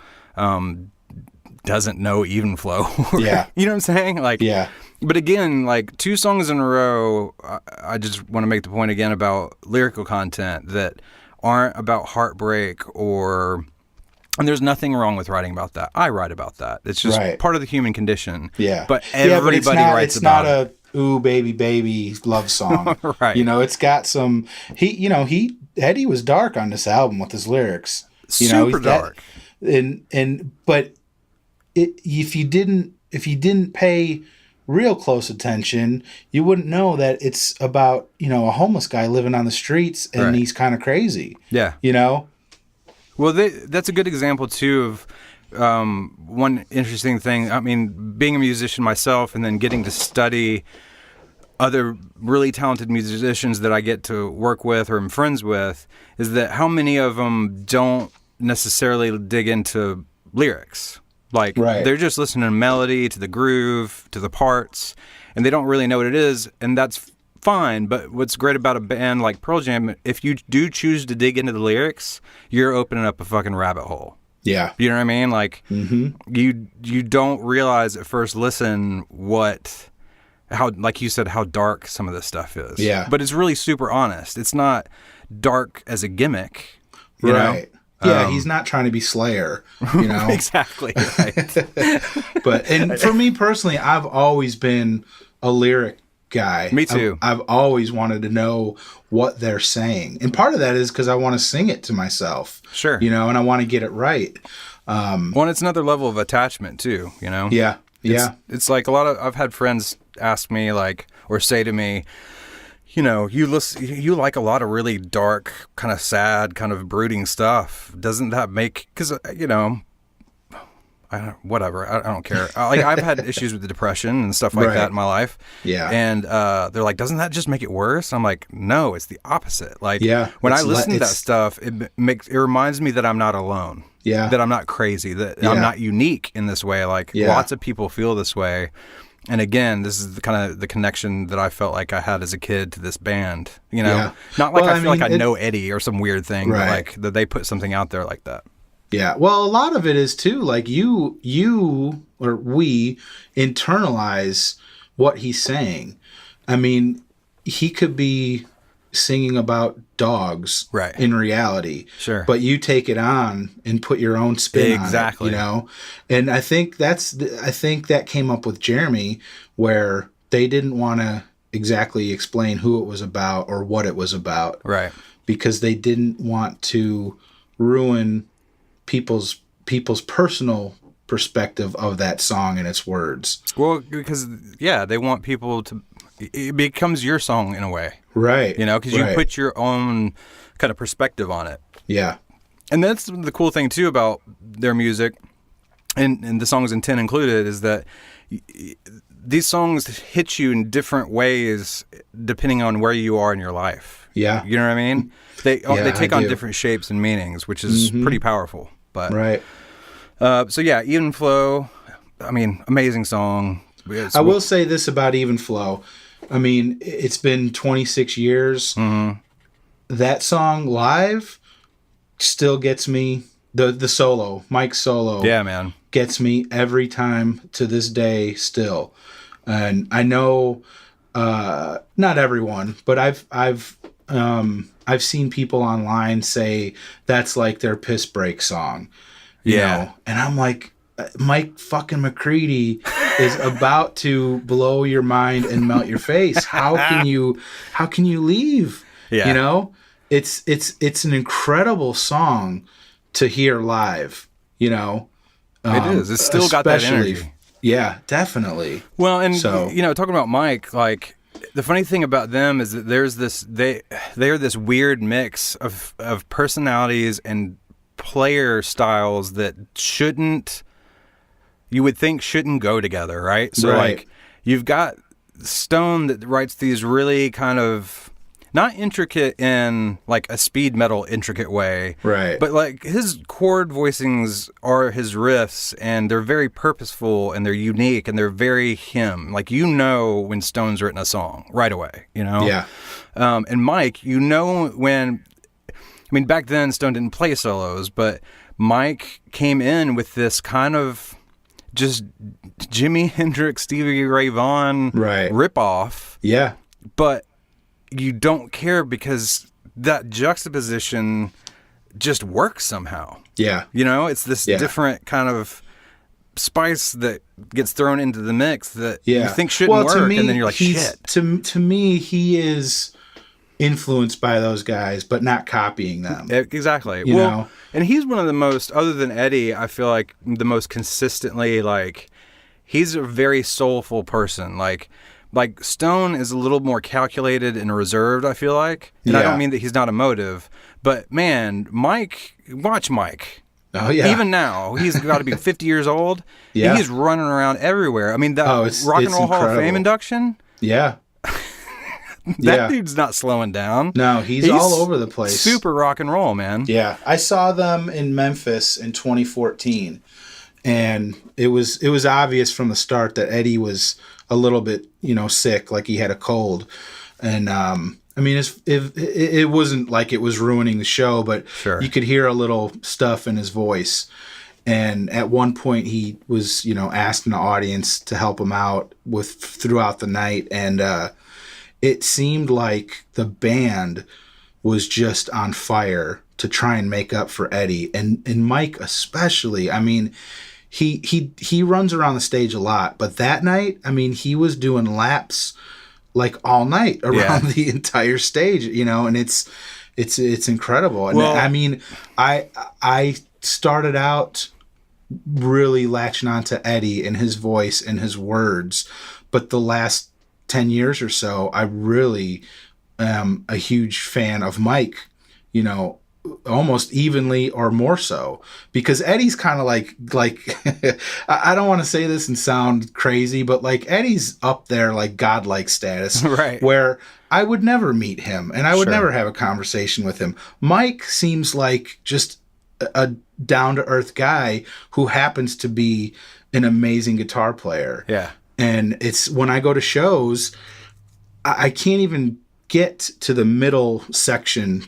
S2: doesn't know Even Flow.
S3: Yeah.
S2: You know what I'm saying? Like,
S3: Yeah.
S2: But again, like 2 songs in a row, I just want to make the point again about lyrical content that aren't about heartbreak and there's nothing wrong with writing about that. I write about that. It's just
S3: Right.
S2: part of the human condition.
S3: Yeah.
S2: But
S3: Yeah,
S2: everybody
S3: it's not,
S2: writes
S3: it's
S2: about
S3: not
S2: it.
S3: a ooh baby baby love song.
S2: Right.
S3: You know, it's got some Eddie was dark on this album with his lyrics.
S2: Super dark.
S3: But if you didn't pay real close attention, you wouldn't know that it's about, a homeless guy living on the streets and
S2: Right.
S3: he's kind of crazy.
S2: Yeah.
S3: You know?
S2: Well, that's a good example, too, of one interesting thing. I mean, being a musician myself and then getting to study other really talented musicians that I get to work with or am friends with, is that how many of them don't necessarily dig into lyrics. Like,
S3: Right.
S2: they're just listening to melody, to the groove, to the parts, and they don't really know what it is, and that's fine. But what's great about a band like Pearl Jam, if you do choose to dig into the lyrics, you're opening up a fucking rabbit hole.
S3: Yeah.
S2: You know what I mean? Like, you don't realize at first listen how, like you said, how dark some of this stuff is.
S3: Yeah.
S2: But it's really super honest. It's not dark as a gimmick. You
S3: Right. Yeah, he's not trying to be Slayer,
S2: know? Exactly. Right.
S3: And for me personally, I've always been a lyric guy.
S2: Me too.
S3: I've always wanted to know what they're saying. And part of that is because I want to sing it to myself.
S2: Sure.
S3: And I want to get it right.
S2: Well, and it's another level of attachment too,
S3: Yeah. Yeah.
S2: It's like I've had friends ask me or say to me, you like a lot of really dark, kind of sad, kind of brooding stuff. Doesn't that make, because, whatever. I don't care. I've had issues with the depression and stuff like
S3: Right.
S2: that in my life.
S3: Yeah.
S2: And they're like, doesn't that just make it worse? I'm like, no, it's the opposite. Like,
S3: Yeah,
S2: when I
S3: it's
S2: listen to that
S3: it's-
S2: stuff, it reminds me that I'm not alone.
S3: Yeah.
S2: That I'm not crazy. That
S3: Yeah.
S2: I'm not unique in this way. Like,
S3: Yeah.
S2: lots of people feel this way. And again, this is the kind of the connection that I felt like I had as a kid to this band.
S3: Yeah.
S2: Not like
S3: Well,
S2: I feel like I
S3: mean,
S2: know Eddie or some weird thing, but
S3: Right.
S2: like that they put something out there like that.
S3: Yeah. Well, a lot of it is too, like you or we internalize what he's saying. I mean, he could be singing about dogs
S2: Right.
S3: in reality.
S2: Sure.
S3: But you take it on and put your own spin
S2: Exactly.
S3: on it, And I think I think that came up with Jeremy, where they didn't want to exactly explain who it was about or what it was about.
S2: Right.
S3: Because they didn't want to ruin people's personal perspective of that song and its words.
S2: Well, because they want people to. It becomes your song in a way,
S3: Right.
S2: because you
S3: Right.
S2: put your own kind of perspective on it.
S3: Yeah.
S2: And that's the cool thing too about their music, and the songs in 10 included, is that these songs hit you in different ways depending on where you are in your life.
S3: Yeah.
S2: You know what I mean? They
S3: Yeah,
S2: take
S3: I
S2: on
S3: do.
S2: different shapes and meanings, which is pretty powerful. But
S3: Right.
S2: So yeah, Even Flow. I mean, amazing song.
S3: I will say this about Even Flow. I mean, it's been 26 years.
S2: Mm-hmm.
S3: That song live still gets me. The solo, Mike's solo,
S2: Yeah, man.
S3: gets me every time to this day still. And I know not everyone, but I've seen people online say that's like their piss break song. You know? And I'm like, Mike fucking McCready is about to blow your mind and melt your face. How can you leave?
S2: Yeah.
S3: It's an incredible song to hear live, you know.
S2: It is. It's still got that
S3: Especially-
S2: energy.
S3: Yeah, definitely.
S2: Well, and
S3: So-
S2: talking about Mike, like the funny thing about them is that there's this they are this weird mix of personalities and player styles that you would think shouldn't go together, right? So
S3: Right.
S2: like you've got Stone that writes these really kind of not intricate in like a speed metal intricate way,
S3: Right.
S2: but like his chord voicings are his riffs, and they're very purposeful and they're unique and they're very him. Like when Stone's written a song right away,
S3: Yeah.
S2: And Mike, when back then Stone didn't play solos, but Mike came in with this kind of just Jimi Hendrix, Stevie Ray Vaughan
S3: Right.
S2: ripoff,
S3: Yeah.
S2: but you don't care because that juxtaposition just works somehow.
S3: Yeah.
S2: It's this
S3: Yeah.
S2: different kind of spice that gets thrown into the mix that
S3: Yeah.
S2: you think shouldn't
S3: to
S2: work,
S3: me,
S2: and then you're like,
S3: he's-
S2: shit.
S3: To me, he is influenced by those guys, but not copying them.
S2: Exactly.
S3: You know?
S2: And he's one of the most, other than Eddie, I feel like the most consistently, like, he's a very soulful person. Like Stone is a little more calculated and reserved, I feel like. And I
S3: Yeah.
S2: don't mean that he's not emotive, but man, watch Mike.
S3: Oh yeah.
S2: Even now, he's got to be 50 years old.
S3: Yeah.
S2: He's running around everywhere. I mean, that
S3: it's-
S2: Rock and
S3: it's
S2: Roll Hall of Fame
S3: incredible.
S2: induction,
S3: yeah.
S2: that dude's not slowing down.
S3: No, he's all over the place.
S2: Super rock and roll, man.
S3: Yeah, I saw them in Memphis in 2014, and it was obvious from the start that Eddie was a little bit, sick, like he had a cold, and it wasn't like it was ruining the show, but
S2: Sure.
S3: you could hear a little stuff in his voice. And at one point, he was, asked in the audience to help him out throughout the night, and it seemed like the band was just on fire to try and make up for Eddie, and Mike especially. I mean, he runs around the stage a lot, but that night, I mean, he was doing laps like all night around the entire stage, and it's incredible. And
S2: Well-
S3: I mean, I started out really latching on to Eddie and his voice and his words, but the last 10 years or so, I really am a huge fan of Mike, almost evenly or more so, because Eddie's kind of like I don't want to say this and sound crazy, but like Eddie's up there like godlike status,
S2: Right.
S3: where I would never meet him and I would
S2: Sure.
S3: never have a conversation with him. Mike seems like just a down-to-earth guy who happens to be an amazing guitar player.
S2: Yeah.
S3: And it's when I go to shows, I can't even get to the middle section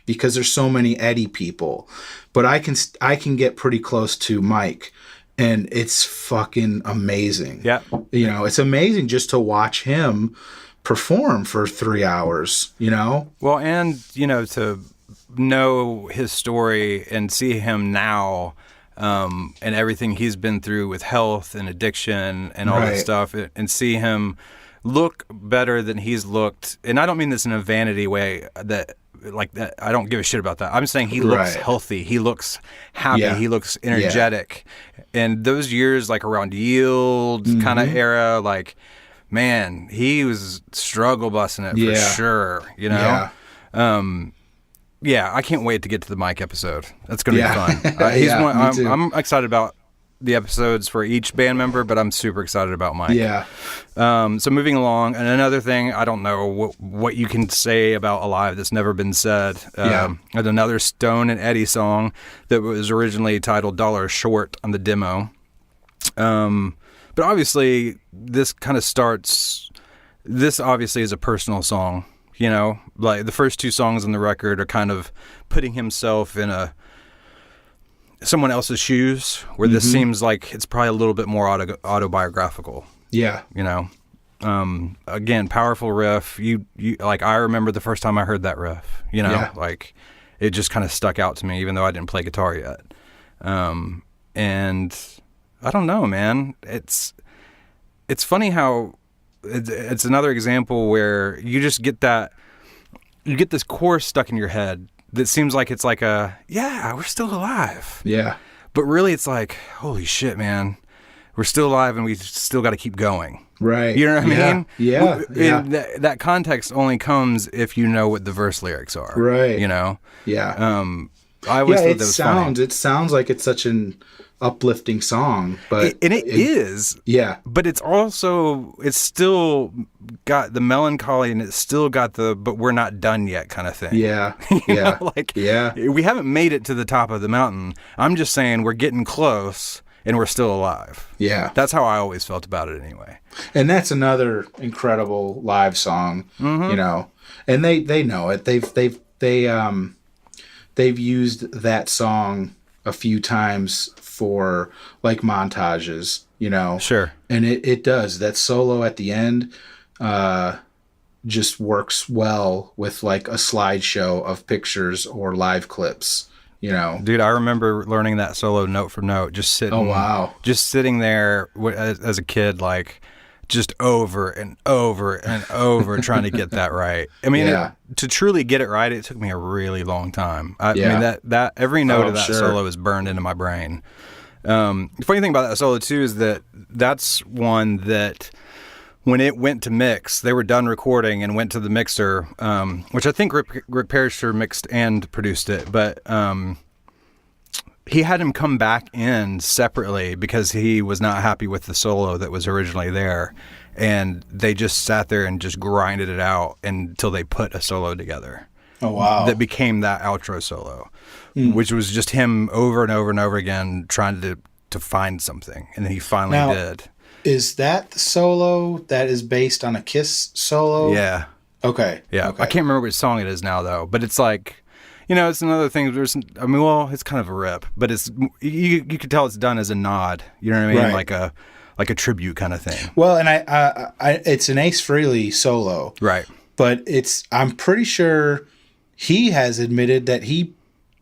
S3: because there's so many Eddie people, but I can get pretty close to Mike, and it's fucking amazing.
S2: Yeah.
S3: It's amazing just to watch him perform for 3 hours.
S2: Well, and to know his story and see him now, and everything he's been through with health and addiction and all that
S3: Right.
S2: stuff, and see him look better than he's looked. And I don't mean this in a vanity way that I don't give a shit about that. I'm saying he looks
S3: Right.
S2: healthy. He looks happy.
S3: Yeah.
S2: He looks energetic. And those years, like around Yield kind
S3: Mm-hmm.
S2: of era, like, man, he was struggle busting it
S3: Yeah.
S2: for sure.
S3: Yeah.
S2: Yeah, I can't wait to get to the Mike episode. That's going to
S3: Yeah.
S2: be fun. He's
S3: Yeah, me too.
S2: I'm excited about the episodes for each band member, but I'm super excited about Mike.
S3: Yeah.
S2: So moving along, and another thing, I don't know what you can say about Alive that's never been said.
S3: Yeah.
S2: And another Stone and Eddie song that was originally titled $1 Short on the demo. But obviously, this obviously is a personal song. Like the first two songs on the record are kind of putting himself in someone else's shoes, where this seems like it's probably a little bit more autobiographical.
S3: Yeah.
S2: Again, powerful riff. You like, I remember the first time I heard that riff,
S3: Yeah.
S2: like it just kind of stuck out to me, even though I didn't play guitar yet. And I don't know, man, it's funny how it's another example where you just get this chorus stuck in your head that seems like it's like we're still alive.
S3: Yeah.
S2: But really it's like, holy shit, man. We're still alive and we still got to keep going.
S3: Right.
S2: You know what I
S3: Yeah.
S2: mean?
S3: Yeah. Yeah.
S2: And that context only comes if you know what the verse lyrics are.
S3: Right.
S2: You know?
S3: Yeah.
S2: I always thought
S3: it
S2: that was funny.
S3: it sounds like it's such an uplifting song, but
S2: And it is.
S3: Yeah.
S2: But it's still got the melancholy and it's still got but we're not done yet kind of thing.
S3: Yeah.
S2: You
S3: Yeah.
S2: know, like,
S3: yeah.
S2: we haven't made it to the top of the mountain. I'm just saying we're getting close and we're still alive.
S3: Yeah.
S2: That's how I always felt about it anyway.
S3: And that's another incredible live song,
S2: Mm-hmm.
S3: you know. And they know it. They've used that song a few times for like montages, you know.
S2: Sure.
S3: And it does. That solo at the end just works well with like a slideshow of pictures or live clips, you know.
S2: Dude, I remember learning that solo note for note, just sitting.
S3: Oh, wow.
S2: Just sitting there as a kid, like just over and over and over trying to get that right. I mean,
S3: Yeah.
S2: to truly get it right, it took me a really long time. I
S3: Yeah.
S2: mean, that every note
S3: Oh,
S2: of that
S3: sure.
S2: solo is burned into my brain. The funny thing about that solo too is that's one that when it went to mix, they were done recording and went to the mixer, which I think Rick Parishter mixed and produced it, but he had him come back in separately because he was not happy with the solo that was originally there. And they just sat there and just grinded it out until they put a solo together.
S3: Oh, wow.
S2: That became that outro solo, which was just him over and over and over again trying to find something. And then he finally
S3: Now-
S2: did.
S3: Is that the solo that is based on a Kiss solo?
S2: Yeah.
S3: Okay.
S2: Yeah.
S3: Okay.
S2: I can't remember which song it is now, though. But it's like, you know, it's another thing. It's kind of a rip, but you could tell it's done as a nod. You know what I mean?
S3: Right.
S2: Like a tribute kind of thing.
S3: Well, and I it's an Ace Frehley solo,
S2: Right.
S3: but I'm pretty sure he has admitted that he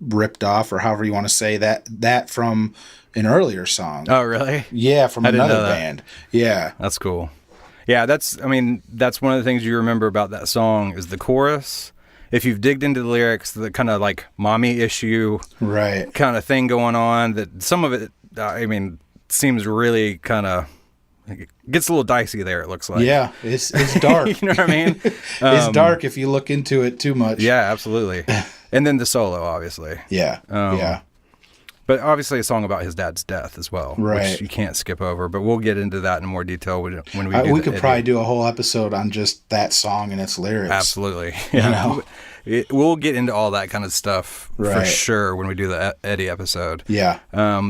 S3: ripped off, or however you want to say that from an earlier song.
S2: Oh, really?
S3: Yeah, from
S2: I didn't
S3: another
S2: know that.
S3: band. Yeah.
S2: That's cool. Yeah, that's one of the things you remember about that song is the chorus. If you've digged into the lyrics, the kind of like mommy issue
S3: Right.
S2: kind of thing going on, that some of it, seems really kind of, it gets a little dicey there, it looks like.
S3: Yeah, it's dark.
S2: You know what I mean?
S3: It's dark if you look into it too much.
S2: Yeah, absolutely. And then the solo, obviously.
S3: Yeah. Yeah.
S2: But obviously a song about his dad's death as well,
S3: Right.
S2: which you can't skip over. But we'll get into that in more detail when we do
S3: We
S2: the
S3: could
S2: edit.
S3: probably do a whole episode on just that song and its lyrics.
S2: Absolutely. Yeah.
S3: know?
S2: We'll get into all that kind of stuff for
S3: Right.
S2: sure when we do the Eddie episode.
S3: Yeah.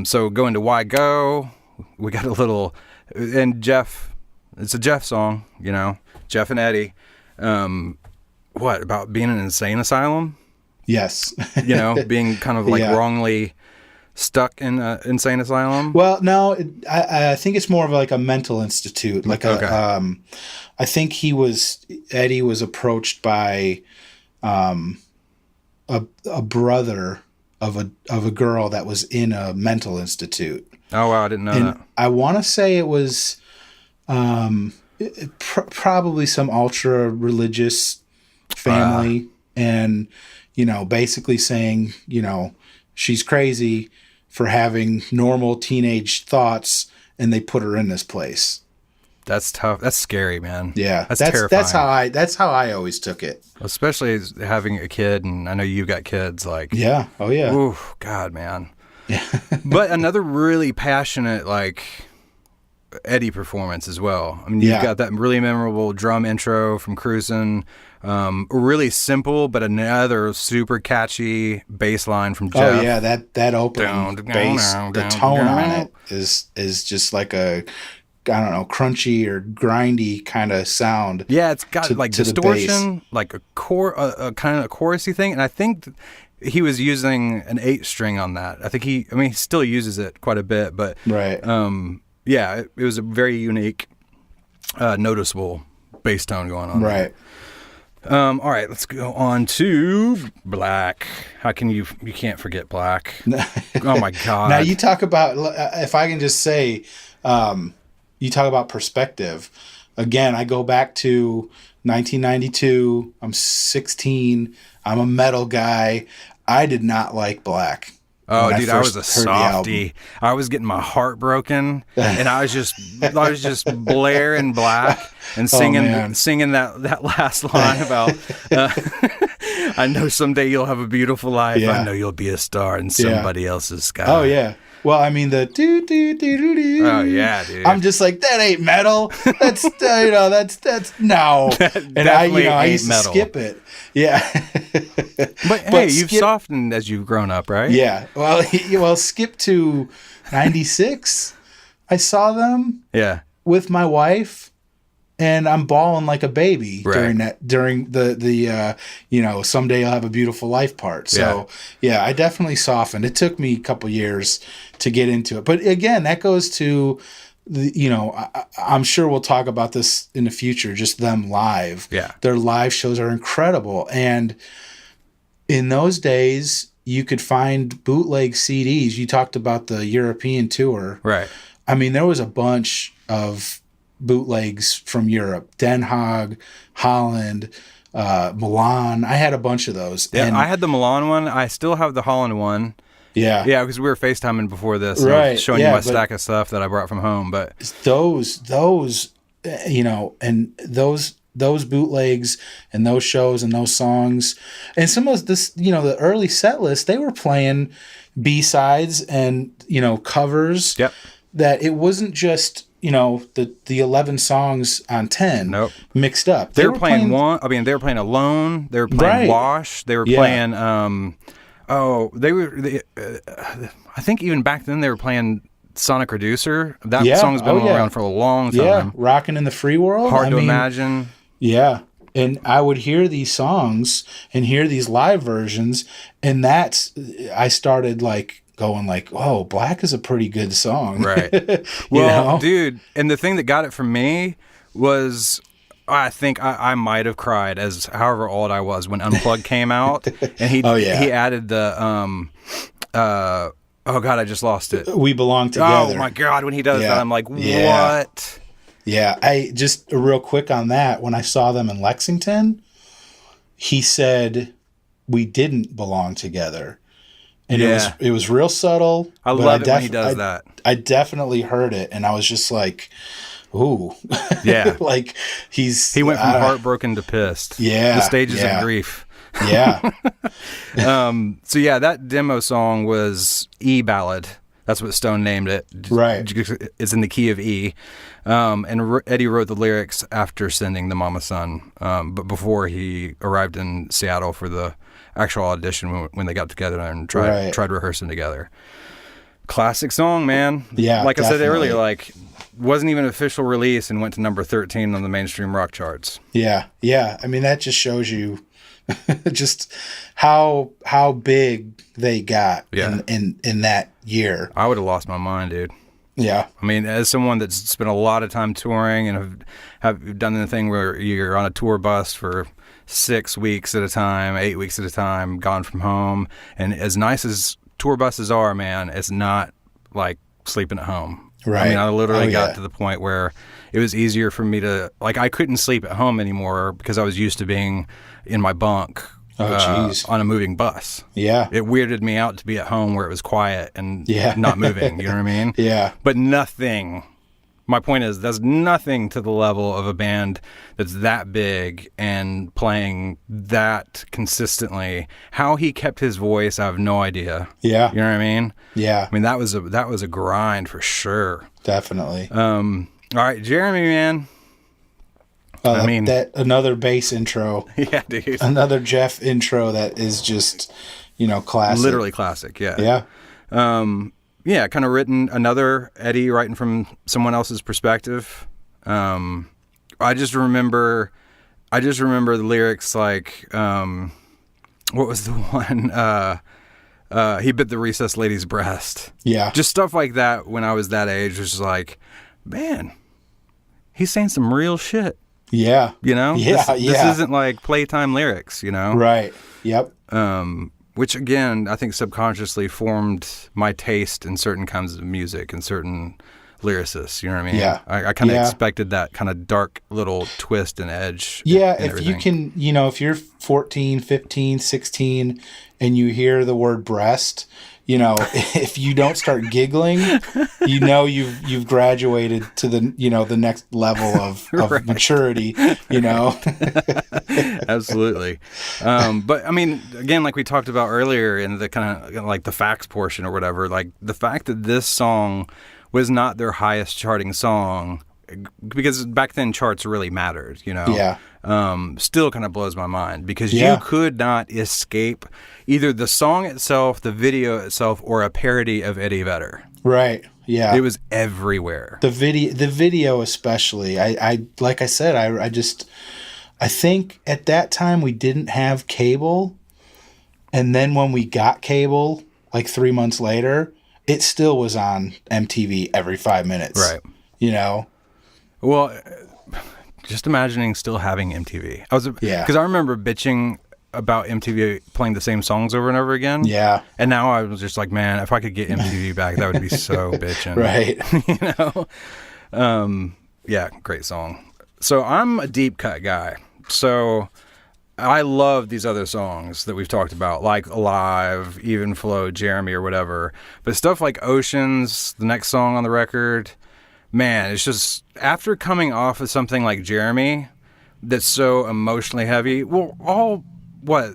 S2: So going to Why Go, we got a little, and Jeff, it's a Jeff song, you know, Jeff and Eddie. What about being in an insane asylum?
S3: Yes.
S2: You know, being kind of like
S3: Yeah.
S2: wrongly stuck in an insane asylum.
S3: Well, no, I think it's more of like a mental institute. Like
S2: Okay.
S3: I think Eddie was approached by a brother of a girl that was in a mental institute.
S2: Oh wow, I didn't know
S3: And
S2: that.
S3: I want to say it was probably some ultra religious family, and basically saying she's crazy for having normal teenage thoughts, and they put her in this place.
S2: That's tough. That's scary, man.
S3: Yeah,
S2: that's terrifying.
S3: That's how I always took it.
S2: Especially as having a kid, and I know you've got kids. Like,
S3: Yeah. Oh yeah.
S2: ooh, God, man. But another really passionate, like, Eddie performance as well. I mean, you've
S3: Yeah.
S2: got that really memorable drum intro from Cruisin'. Really simple, but another super catchy bass line from Jeff.
S3: Oh yeah, that opening bass, the tone on it is just like a, I don't know, crunchy or grindy kind of sound.
S2: Yeah, it's got
S3: to
S2: like
S3: the
S2: distortion, like a kind of a chorusy thing, and I think he was using an 8-string on that. I think he still uses it quite a bit, but
S3: Right.
S2: yeah, it was a very unique, noticeable bass tone going on.
S3: Right.
S2: All right, let's go on to Black. How can you can't forget Black? Oh my God.
S3: Now you talk about, if I can just say, you talk about perspective. Again, I go back to 1992. I'm 16. I'm a metal guy. I did not like Black.
S2: Oh,
S3: when
S2: dude, I was
S3: first
S2: a
S3: heard the album.
S2: softie. I was getting my heart broken, and I was just blaring Black and
S3: man.
S2: singing that last line about, I know someday you'll have a beautiful life.
S3: Yeah.
S2: I know you'll be a star in somebody else's sky.
S3: Oh yeah. Well, I mean the do do do do do.
S2: Oh yeah, dude.
S3: I'm just like, that ain't metal. That's that's no. And I
S2: definitely
S3: I
S2: ain't
S3: used to
S2: metal.
S3: skip it. Yeah.
S2: But hey, you've
S3: skip-
S2: softened as you've grown up, right?
S3: Yeah. Well, skip to 96. I saw them
S2: Yeah.
S3: with my wife, and I'm bawling like a baby
S2: Right.
S3: during the someday I'll have a beautiful life part. So yeah, I definitely softened. It took me a couple years to get into it, but again, that goes to I'm sure we'll talk about this in the future. Just them live.
S2: Yeah.
S3: Their live shows are incredible, and in those days you could find bootleg CDs. You talked about the European tour.
S2: Right.
S3: I mean, there was a bunch of bootlegs from Europe, Den Haag, Holland, Milan. I had a bunch of those.
S2: Yeah,
S3: and
S2: I had the Milan one. I still have the Holland one.
S3: yeah,
S2: Yeah, because we were FaceTiming before this. And I
S3: Right,
S2: was showing
S3: yeah,
S2: you my
S3: but-
S2: stack of stuff that I brought from home. But
S3: those and those bootlegs and those shows and those songs and some of this, the early set list, they were playing B-sides and covers.
S2: Yep.
S3: That it wasn't just the 11 songs on 10
S2: Nope.
S3: mixed up.
S2: they were playing one. I mean, they were playing Alone. They were playing
S3: Right.
S2: Wash. They were
S3: Yeah.
S2: playing. I think even back then they were playing Sonic Reducer. That
S3: Yeah.
S2: song's been
S3: Oh, yeah.
S2: around for a long time.
S3: Yeah, Rockin' in the Free World.
S2: Hard
S3: I
S2: to
S3: mean,
S2: imagine.
S3: Yeah. And I would hear these songs and hear these live versions, and I started going oh, Black is a pretty good song.
S2: Right.
S3: You
S2: Well,
S3: know?
S2: dude, and the thing that got it from me was I think I might have cried as however old I was when Unplugged came out, and he
S3: Oh, yeah.
S2: he added the oh god, I just lost it.
S3: We Belong Together.
S2: Oh my god, when he does
S3: Yeah.
S2: that, I'm like,
S3: Yeah.
S2: what?
S3: Yeah, I just real quick on that. When I saw them in Lexington, he said we didn't belong together, and
S2: Yeah.
S3: it was real subtle.
S2: I
S3: but
S2: love it when he does that.
S3: I definitely heard it, and I was just like, "Ooh,
S2: Yeah.
S3: like
S2: He went from
S3: I-
S2: heartbroken to pissed.
S3: Yeah,
S2: The stages
S3: yeah.
S2: of grief.
S3: Yeah,
S2: So yeah, that demo song was E Ballad. That's what Stone named it.
S3: Right.
S2: It's in the key of E. And Eddie wrote the lyrics after sending the Mama Son, but before he arrived in Seattle for the actual audition when they got together and tried rehearsing together. Classic song, man.
S3: Yeah,
S2: like I said
S3: definitely.
S2: earlier, wasn't even an official release and went to number 13 on the mainstream rock charts.
S3: yeah. I mean, that just shows you just how big they got
S2: Yeah.
S3: in that year.
S2: I would have lost my mind, dude.
S3: Yeah,
S2: I mean, as someone that's spent a lot of time touring and have done the thing where you're on a tour bus for 6 weeks at a time, 8 weeks at a time, gone from home, and as nice as tour buses are, man, it's not like sleeping at home.
S3: Right.
S2: I mean, I literally
S3: Oh,
S2: got
S3: yeah.
S2: to the point where it was easier for me to, I couldn't sleep at home anymore because I was used to being in my bunk
S3: Oh, jeez.
S2: on a moving bus.
S3: yeah,
S2: It weirded me out to be at home where it was quiet and
S3: Yeah.
S2: not moving. You know what I mean?
S3: yeah.
S2: But nothing. My point is, there's nothing to the level of a band that's that big and playing that consistently. How he kept his voice, I have no idea.
S3: Yeah.
S2: You know what I mean?
S3: Yeah,
S2: I mean, that was a grind for sure.
S3: definitely.
S2: All right, Jeremy, man. I mean-
S3: that another bass intro,
S2: Yeah, dude.
S3: another Jeff intro that is just, classic.
S2: Literally classic. Yeah.
S3: Yeah.
S2: Yeah, kind of written another Eddie writing from someone else's perspective. I just remember the lyrics like, what was the one? He bit the recessed lady's breast.
S3: Yeah.
S2: Just stuff like that when I was that age was just like, man, he's saying some real shit,
S3: Yeah.
S2: you know?
S3: Yeah,
S2: This
S3: yeah.
S2: isn't like playtime lyrics, you know?
S3: Right. Yep.
S2: Which again, I think subconsciously formed my taste in certain kinds of music and certain lyricist. You know what I mean?
S3: Yeah.
S2: I kind of
S3: Yeah.
S2: expected that kind of dark little twist and edge.
S3: Yeah,
S2: and
S3: if you
S2: everything.
S3: can, if you're 14, 15, 16 and you hear the word breast, if you don't start giggling, you've graduated to the next level of maturity,
S2: Absolutely. But I mean, again, like we talked about earlier in the kind of like the facts portion or whatever, like the fact that this song was not their highest charting song, because back then charts really mattered,
S3: Yeah.
S2: Still kind of blows my mind, because
S3: Yeah.
S2: you could not escape either the song itself, the video itself, or a parody of Eddie Vedder.
S3: Right. Yeah.
S2: It was everywhere.
S3: The video especially. I like I said, I think at that time we didn't have cable, and then when we got cable, like 3 months later, it still was on MTV every 5 minutes.
S2: Right. Well, just imagining still having MTV.
S3: Yeah.
S2: Because I remember bitching about MTV playing the same songs over and over again.
S3: Yeah.
S2: And now I was just like, man, if I could get MTV back, that would be so bitching.
S3: Right.
S2: Yeah, great song. So I'm a deep cut guy. So I love these other songs that we've talked about, like Alive, Even Flow, Jeremy, or whatever. But stuff like Oceans, the next song on the record, man, it's just, after coming off of something like Jeremy that's so emotionally heavy, well, all,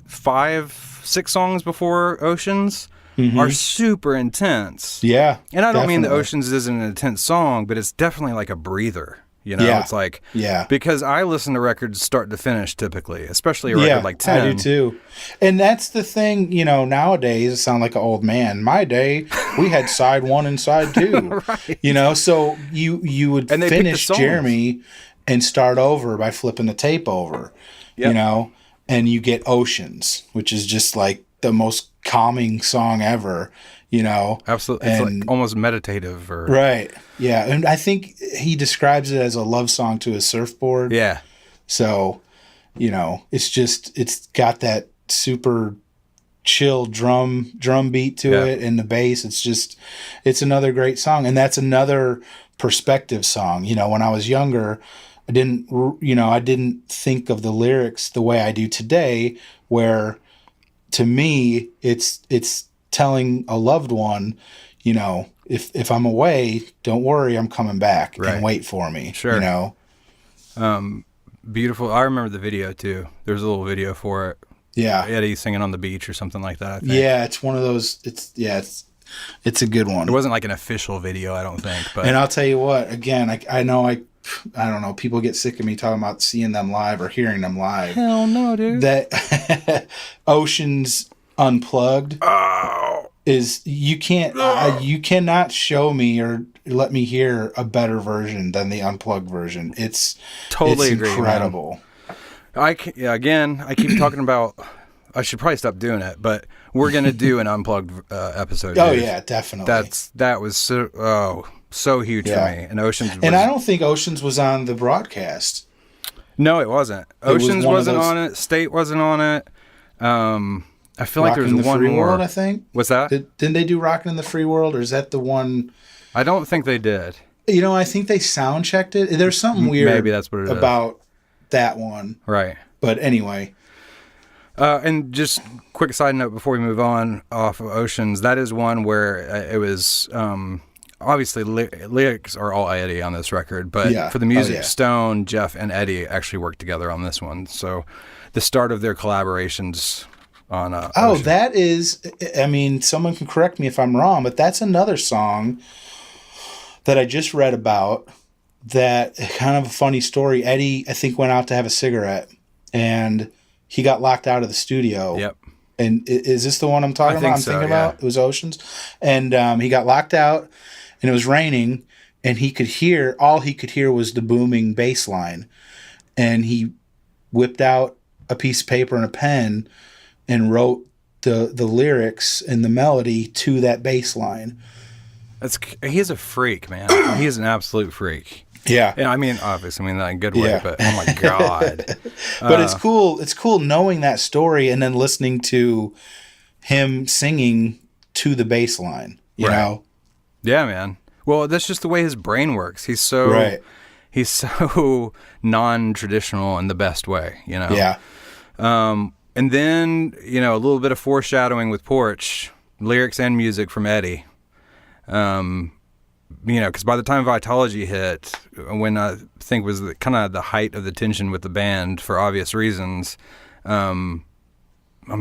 S2: 5, 6 songs before Oceans are super intense.
S3: Yeah.
S2: And I don't mean that
S3: definitely.
S2: Oceans isn't an intense song, but it's definitely like a breather.
S3: Yeah.
S2: It's like,
S3: Yeah.
S2: because I listen to records start to finish typically, especially a record like 10.
S3: I do too. And that's the thing, nowadays, I sound like an old man. My day, we had side 1 and side 2.
S2: Right.
S3: So you would
S2: And they picked the
S3: finish
S2: songs.
S3: Jeremy and start over by flipping the tape over,
S2: Yep.
S3: and you get Oceans, which is just like the most calming song ever,
S2: Absolutely. It's
S3: And-
S2: like almost meditative or.
S3: Right. Yeah. And I think he describes it as a love song to his surfboard.
S2: Yeah.
S3: So, it's got that super chill drum beat to
S2: Yeah.
S3: it, and the bass. It's another great song. And that's another perspective song. When I was younger, I didn't think of the lyrics the way I do today, where to me, it's telling a loved one, if I'm away, don't worry, I'm coming back,
S2: Right.
S3: and wait for me.
S2: Sure. Beautiful. I remember the video too. There's a little video for it.
S3: Yeah.
S2: Eddie singing on the beach or something like that, I think.
S3: Yeah, it's one of those. It's a good one.
S2: It wasn't like an official video, I don't think. But
S3: And I'll tell you what. Again, I know I don't know. People get sick of me talking about seeing them live or hearing them live.
S2: hell no, dude.
S3: That Oceans Unplugged is you cannot show me or let me hear a better version than the unplugged version. It's
S2: Totally
S3: it's
S2: agree, man.
S3: incredible.
S2: I keep talking about. I should probably stop doing it, but we're gonna do an unplugged episode.
S3: Oh
S2: dude.
S3: yeah, definitely.
S2: That was so huge
S3: Yeah.
S2: for me. And Oceans was,
S3: And I don't think Oceans was on the broadcast.
S2: no, it wasn't.
S3: was
S2: Oceans
S3: one of
S2: wasn't
S3: those-
S2: on it. State wasn't on it. I feel like there was
S3: Rockin' the
S2: one
S3: Free
S2: more.
S3: World, I think.
S2: What's that?
S3: Didn't they do Rockin' in the Free World, or is that the one?
S2: I don't think they did.
S3: I think they sound checked it. There's something weird.
S2: Maybe that's what it is.
S3: about that one.
S2: Right.
S3: But anyway,
S2: And just quick side note before we move on off of Oceans, that is one where it was obviously lyrics are all Eddie on this record, but
S3: Yeah.
S2: for the music,
S3: Oh, yeah.
S2: Stone, Jeff, and Eddie actually worked together on this one. So the start of their collaborations on Oceans.
S3: that is. I mean, someone can correct me if I'm wrong, but that's another song that I just read about. That kind of a funny story. Eddie, I think, went out to have a cigarette, and he got locked out of the studio.
S2: Yep.
S3: And is this the one I'm talking
S2: I
S3: about?
S2: think
S3: I'm
S2: so,
S3: thinking
S2: yeah.
S3: about? It was Oceans. And he got locked out, and it was raining, and all he could hear was the booming bass line. And he whipped out a piece of paper and a pen and wrote the lyrics and the melody to that bass line.
S2: He's a freak, man. He is an absolute freak.
S3: Yeah.
S2: And I mean, obviously, not in a good way,
S3: Yeah.
S2: but oh my God.
S3: But it's cool. It's cool knowing that story and then listening to him singing to the bass line, you
S2: Right.
S3: know?
S2: Yeah, man. Well, that's just the way his brain works. He's so
S3: Right.
S2: he's so non-traditional in the best way, you know.
S3: Yeah.
S2: And then, you know, a little bit of foreshadowing with Porch, lyrics and music from Eddie. You know, because by the time Vitology hit, when I think was kind of the height of the tension with the band for obvious reasons, I mean,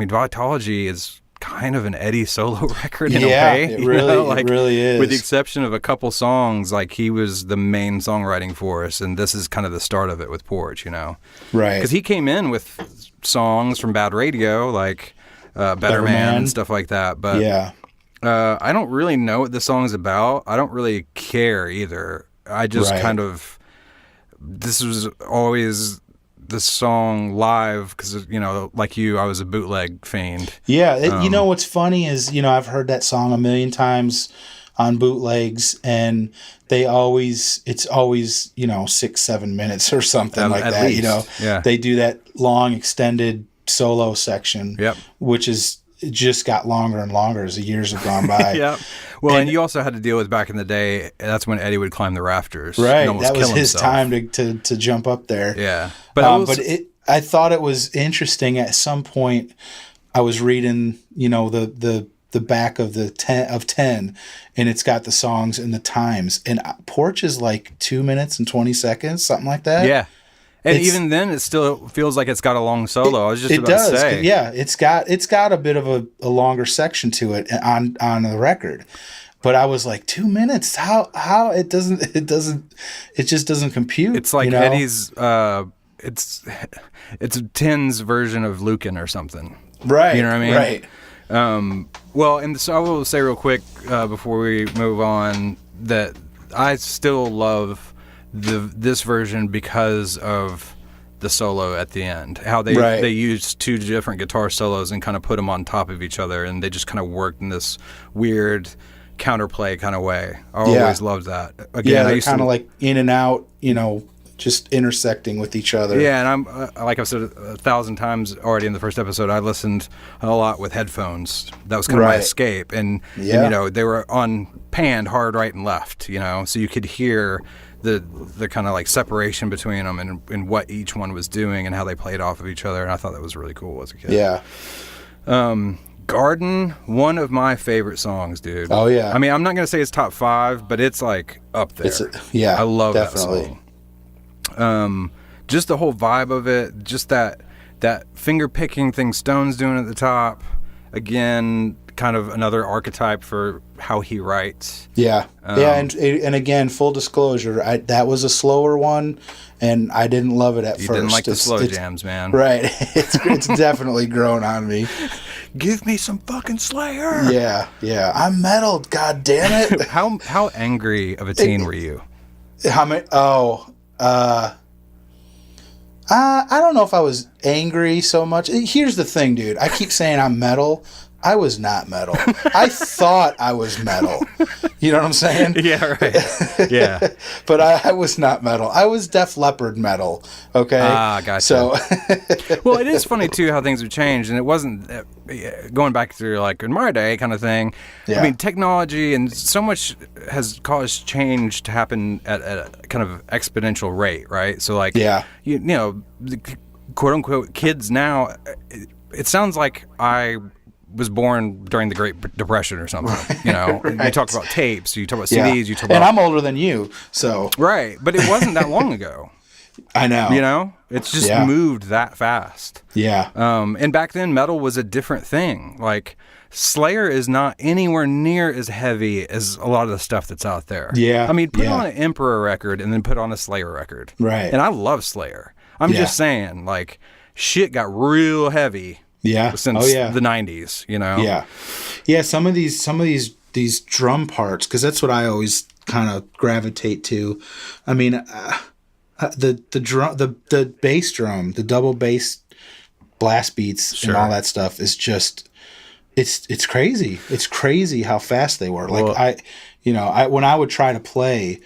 S2: Vitology is kind of an Eddie solo record in a way.
S3: It really, it really is.
S2: With the exception of a couple songs, like he was the main songwriting force, and this is kind of the start of it with Porch, you know.
S3: Right.
S2: Because he came in with songs from Bad Radio, like Better Man and stuff like that, but
S3: yeah.
S2: I don't really know what the song's about. I don't really care either. I just
S3: Right.
S2: kind of, this was always the song live because, you know, like you, I was a bootleg fiend.
S3: Yeah, you know what's funny is, you know, I've heard that song a million times on bootlegs, and it's always, you know, 6-7 minutes or something like
S2: at
S3: that.
S2: least.
S3: You know,
S2: Yeah.
S3: They do that long extended solo section,
S2: Yep.
S3: which is it just got longer and longer as the years have gone by.
S2: Yeah. Well, and you also had to deal with back in the day. That's when Eddie would climb the rafters.
S3: Right,
S2: and almost
S3: that was
S2: kill
S3: his
S2: himself.
S3: time to jump up there.
S2: Yeah, but
S3: I thought it was interesting. At some point, I was reading, you know, the back of the 10, and it's got the songs and the times. And Porch is like 2 minutes and 20 seconds, something like that.
S2: yeah. And
S3: It's-
S2: even then, it still feels like it's got a long solo. I was just
S3: It
S2: about
S3: does.
S2: to say.
S3: Yeah, it's got a bit of a longer section to it on the record. But I was like, 2 minutes. How it just doesn't compute.
S2: It's like
S3: you know?
S2: Eddie's. It's a Tin's version of Lucan or something.
S3: Right.
S2: You know what I mean?
S3: Right.
S2: Well, and so I will say real quick before we move on that I still love this version because of the solo at the end. How they used two different guitar solos and kind of put them on top of each other, and they just kind of worked in this weird counterplay kind of way. I always loved that. Again,
S3: Yeah,
S2: I
S3: they're
S2: used to
S3: kind of like in and out, you know, just intersecting with each other.
S2: Yeah, and I'm like I've said 1,000 times already in the first episode, I listened a lot with headphones. That was kind of my
S3: Right.
S2: escape, and
S3: Yeah.
S2: you know they were on panned hard right and left, you know, so you could hear the kind of like separation between them and what each one was doing and how they played off of each other, and I thought that was really cool as a kid.
S3: Yeah.
S2: Garden, one of my favorite songs, dude.
S3: Oh, yeah.
S2: I mean, I'm not gonna say it's top 5, but it's like up there.
S3: Yeah,
S2: I love
S3: definitely.
S2: that song. Just the whole vibe of it, just that finger picking thing Stone's doing at the top. Again, kind of another archetype for how he writes.
S3: Yeah. And again, full disclosure, that was a slower one, and I didn't love it at
S2: You
S3: first.
S2: didn't like the
S3: It's-
S2: slow
S3: it's-
S2: jams, man.
S3: Right. It's definitely grown on me.
S2: Give me some fucking Slayer.
S3: Yeah. Yeah. I'm metal. God damn it.
S2: How angry of a teen were you?
S3: How many? I don't know if I was angry so much. Here's the thing, dude. I keep saying I'm metal. I was not metal. I thought I was metal. You know what I'm saying?
S2: Yeah, right. Yeah.
S3: But I was not metal. I was Def Leppard metal. Okay.
S2: Ah, gotcha.
S3: So,
S2: Well, it is funny too how things have changed, and it wasn't going back to like in my day kind of thing.
S3: Yeah.
S2: I mean, technology and so much has caused change to happen at a kind of exponential rate, right? So, like,
S3: Yeah.
S2: you know, the quote unquote kids now. It sounds like I was born during the Great Depression or something. You know, you
S3: Right.
S2: talk about tapes, you talk about
S3: yeah.
S2: CDs, you talk about
S3: And I'm older than you, so
S2: right, but it wasn't that long ago.
S3: I know.
S2: You know, it's just
S3: Yeah.
S2: moved that fast.
S3: Yeah.
S2: And back then, metal was a different thing. Like, Slayer is not anywhere near as heavy as a lot of the stuff that's out there.
S3: Yeah,
S2: I mean, put
S3: yeah.
S2: on an Emperor record and then put on a Slayer record.
S3: Right.
S2: And I love Slayer. I'm
S3: Yeah.
S2: just saying, like, shit got real heavy
S3: Yeah.
S2: since
S3: Oh yeah.
S2: the 90s, you know?
S3: Yeah, yeah. Some of these drum parts, because that's what I always kind of gravitate to. I mean, the drum, the bass drum, the double bass blast beats,
S2: Sure.
S3: and all that stuff is just it's crazy. It's crazy how fast they were. Like
S2: Well-
S3: when I would try to play,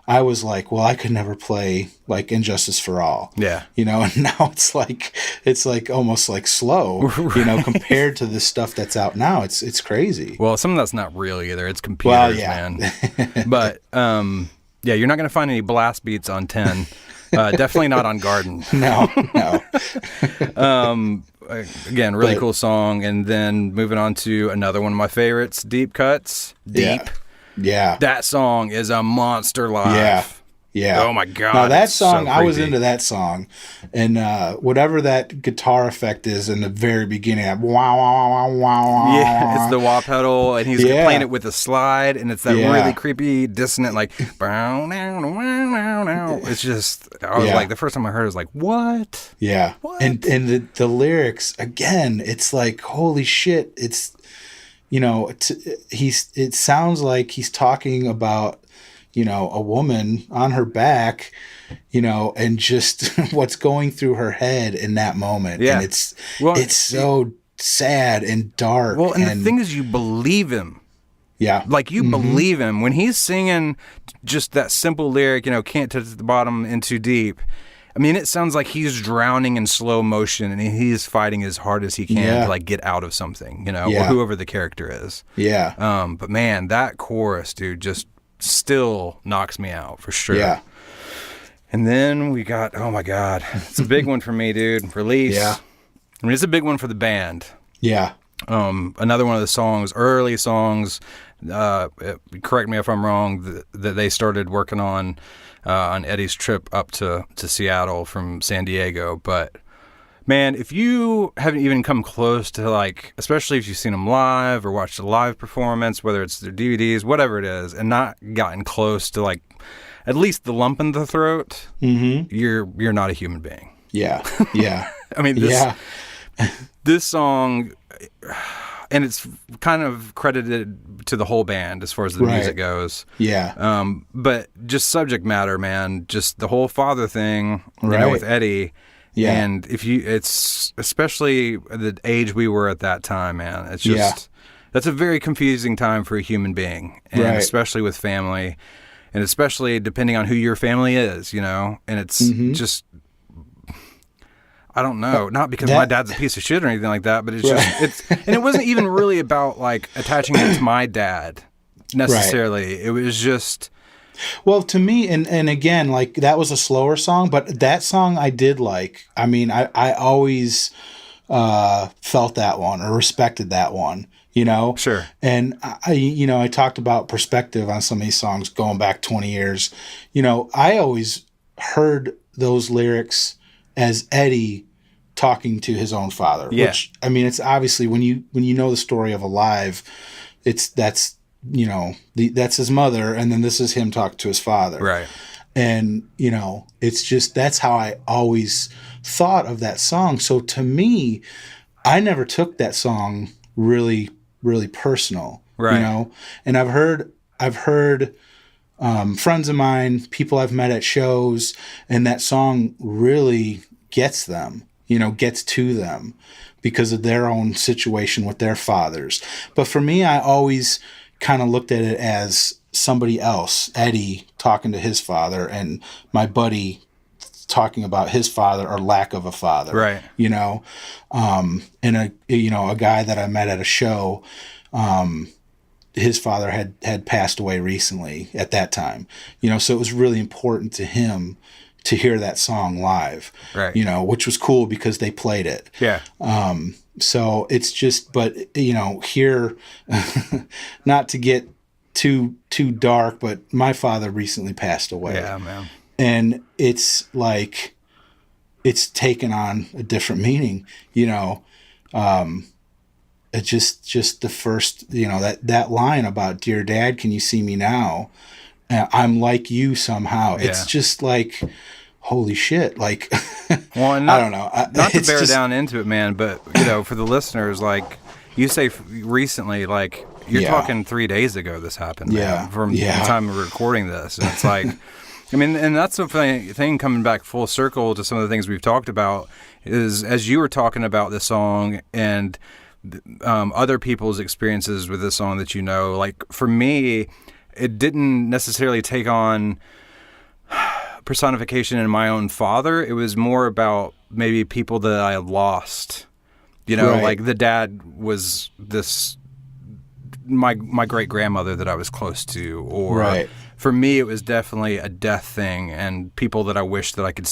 S3: I was like, well, I could never play like Injustice for All.
S2: Yeah.
S3: You know, and now it's like almost like slow, you know, compared to the stuff that's out now. It's crazy.
S2: Well, some of that's not real either. It's computers,
S3: Well, yeah.
S2: man. But yeah, you're not going to find any blast beats on 10. Definitely not on Garden.
S3: No.
S2: Again, really cool song. And then moving on to another one of my favorites, Deep Cuts. Deep.
S3: Yeah.
S2: That song is a monster live.
S3: Yeah.
S2: Oh my God.
S3: Now that
S2: it's so
S3: song, I was
S2: creepy.
S3: into that song, and whatever that guitar effect is in the very beginning, that wow, wow, wow, wow, wow.
S2: Yeah, it's the wah pedal, and he's
S3: Yeah.
S2: playing it with a slide, and it's that
S3: Yeah.
S2: really creepy, dissonant, like, bow, now, wow, now. It's just, I was
S3: Yeah.
S2: like, the first time I heard it, I was like, what?
S3: Yeah.
S2: What?
S3: And the lyrics again, it's like holy shit. It's you know, it sounds like he's talking about, you know, a woman on her back, you know, and just what's going through her head in that moment.
S2: Yeah.
S3: And it's
S2: Well,
S3: so sad and dark.
S2: Well, and the thing is, you believe him.
S3: yeah.
S2: Like, you believe him. When he's singing just that simple lyric, you know, can't touch the bottom in too deep. I mean, it sounds like he's drowning in slow motion, and he's fighting as hard as he can
S3: Yeah.
S2: to, like, get out of something, you know, or
S3: Yeah.
S2: whoever the character is.
S3: Yeah.
S2: But man, that chorus, dude, just still knocks me out for sure.
S3: Yeah.
S2: And then we got, oh my God, it's a big one for me, dude. Release.
S3: Yeah.
S2: I mean, it's a big one for the band.
S3: Yeah.
S2: Another one of the songs, early songs, correct me if I'm wrong, that they started working on Eddie's trip up to Seattle from San Diego. But man, if you haven't even come close to, like, especially if you've seen them live or watched a live performance, whether it's their DVDs, whatever it is, and not gotten close to, like, at least the lump in the throat, you're not a human being.
S3: Yeah. Yeah.
S2: I mean, this song, and it's kind of credited to the whole band as far as the
S3: Right.
S2: music goes.
S3: Yeah.
S2: But just subject matter, man, just the whole father thing, you know,
S3: Right.
S2: with Eddie.
S3: Yeah.
S2: And it's especially the age we were at that time, man. It's just, that's a very confusing time for a human being, and
S3: Right.
S2: especially with family, and especially depending on who your family is, you know, and it's just, I don't know, not because my dad's a piece of shit or anything like that, but it's just, and it wasn't even really about, like, attaching it to my dad necessarily. It was just,
S3: Well, to me, and again, like, that was a slower song, but that song I did like. I mean, I always felt that one or respected that one, you know?
S2: Sure.
S3: And I talked about perspective on some of these songs going back 20 years. You know, I always heard those lyrics as Eddie talking to his own father.
S2: Yeah.
S3: Which, I mean, it's obviously when you know the story of Alive, that's his mother, and then this is him talking to his father.
S2: right.
S3: And, you know, it's just, that's how I always thought of that song. So to me, I never took that song really, really personal,
S2: Right.
S3: you know? And I've heard friends of mine, people I've met at shows, and that song really gets them, you know, gets to them because of their own situation with their fathers. But for me, I always kind of looked at it as somebody else, Eddie talking to his father, and my buddy talking about his father or lack of a father.
S2: Right.
S3: You know, and a guy that I met at a show, his father had passed away recently at that time. You know, so it was really important to him to hear that song live.
S2: Right.
S3: You know, which was cool because they played it.
S2: Yeah.
S3: So it's just, but you know, here, not to get too dark, but my father recently passed away.
S2: Yeah, man.
S3: And it's like, it's taken on a different meaning, you know. It just the first, you know, that line about, "Dear Dad, can you see me now? I'm like you somehow."
S2: Yeah.
S3: It's just like, holy shit. Like,
S2: Well, and
S3: I don't know.
S2: Not to
S3: It's
S2: bear
S3: just-
S2: down into it, man, but, you know, for the listeners, like, you say recently, like, you're
S3: Yeah.
S2: talking 3 days ago this happened, man,
S3: Yeah.
S2: from
S3: Yeah.
S2: the time of recording this. And it's like, I mean, and that's the thing coming back full circle to some of the things we've talked about is, as you were talking about this song and other people's experiences with this song that, you know, like, for me, it didn't necessarily take on personification in my own father. It was more about maybe people that I had lost. You know,
S3: Right.
S2: like the dad was my great grandmother that I was close to, or
S3: Right.
S2: for me, it was definitely a death thing, and people that I wish that I could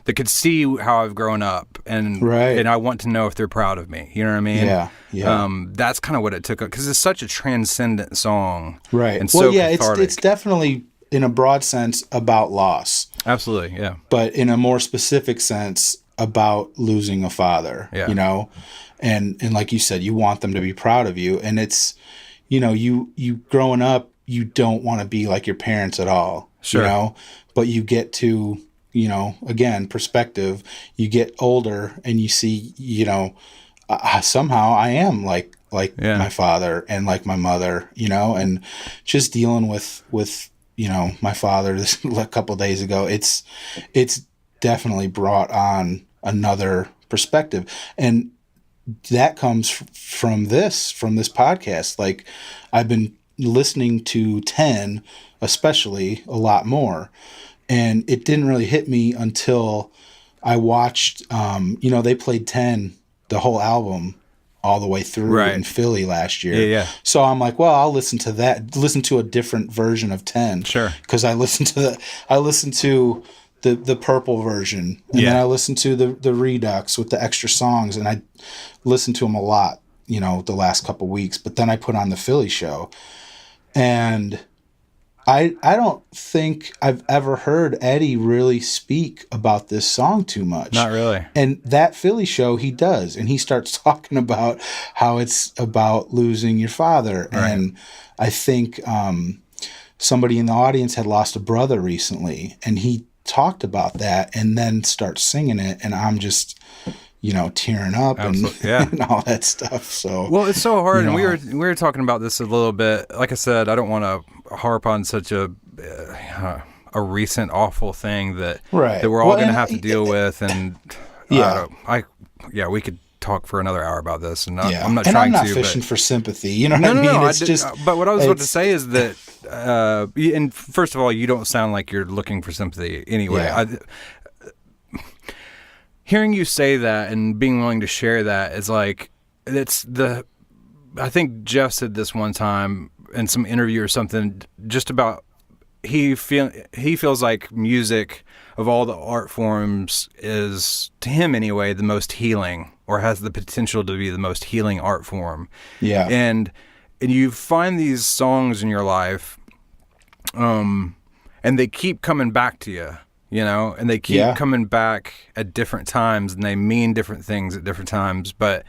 S2: that could see how I've grown up, and
S3: Right.
S2: and I want to know if they're proud of me. You know what I mean?
S3: Yeah, yeah.
S2: That's kind of what it took, because it's such a transcendent song,
S3: Right.
S2: And
S3: Well,
S2: so
S3: yeah,
S2: cathartic.
S3: it's definitely in a broad sense about loss,
S2: Absolutely, yeah.
S3: but in a more specific sense about losing a father.
S2: Yeah.
S3: You know, and like you said, you want them to be proud of you, and it's, you know, you growing up, you don't want to be like your parents at all.
S2: Sure.
S3: You know, but you get to, you know, again, perspective. You get older and you see, you know, somehow I am like
S2: Yeah.
S3: my father and like my mother, you know, and just dealing with you know, my father this a couple of days ago. It's definitely brought on another perspective, and that comes from this podcast. Like, I've been listening to 10 especially a lot more, and it didn't really hit me until I watched you know, they played 10 the whole album all the way through
S2: Right.
S3: in Philly last year.
S2: Yeah.
S3: So I'm like, well, I'll listen to a different version of 10.
S2: Sure.
S3: Because I listened to the purple version, and then
S2: Yeah.
S3: I listened to the Redux with the extra songs, and I listened to them a lot, you know, the last couple weeks. But then I put on the Philly show, and I don't think I've ever heard Eddie really speak about this song too much.
S2: Not really.
S3: And that Philly show, he does, and he starts talking about how it's about losing your father.
S2: Right.
S3: And I think somebody in the audience had lost a brother recently, and he talked about that, and then starts singing it, and I'm just, you know, tearing up and,
S2: Absolutely, yeah.
S3: and all that stuff. So
S2: Well, it's so hard,
S3: You
S2: and we
S3: know.
S2: were talking about this a little bit. Like I said, I don't want to harp on such a recent awful thing that
S3: Right.
S2: that we're all
S3: Well,
S2: going to
S3: and
S2: have to deal with, and
S3: Yeah.
S2: we could talk for another hour about this, and
S3: yeah,
S2: I'm not
S3: and
S2: trying
S3: I'm not
S2: to.
S3: fishing
S2: But,
S3: for sympathy. You know what
S2: no,
S3: I
S2: no,
S3: mean?
S2: no.
S3: It's just.
S2: But what I was about to
S3: it's-
S2: say is that, and first of all, you don't sound like you're looking for sympathy anyway.
S3: Yeah.
S2: Hearing you say that and being willing to share that is like, I think Jeff said this one time in some interview or something, just about he feels like music of all the art forms is, to him anyway, the most healing, or has the potential to be the most healing art form.
S3: Yeah.
S2: And you find these songs in your life, and they keep coming back to you, you know, and they keep
S3: Yeah.
S2: coming back at different times, and they mean different things at different times. But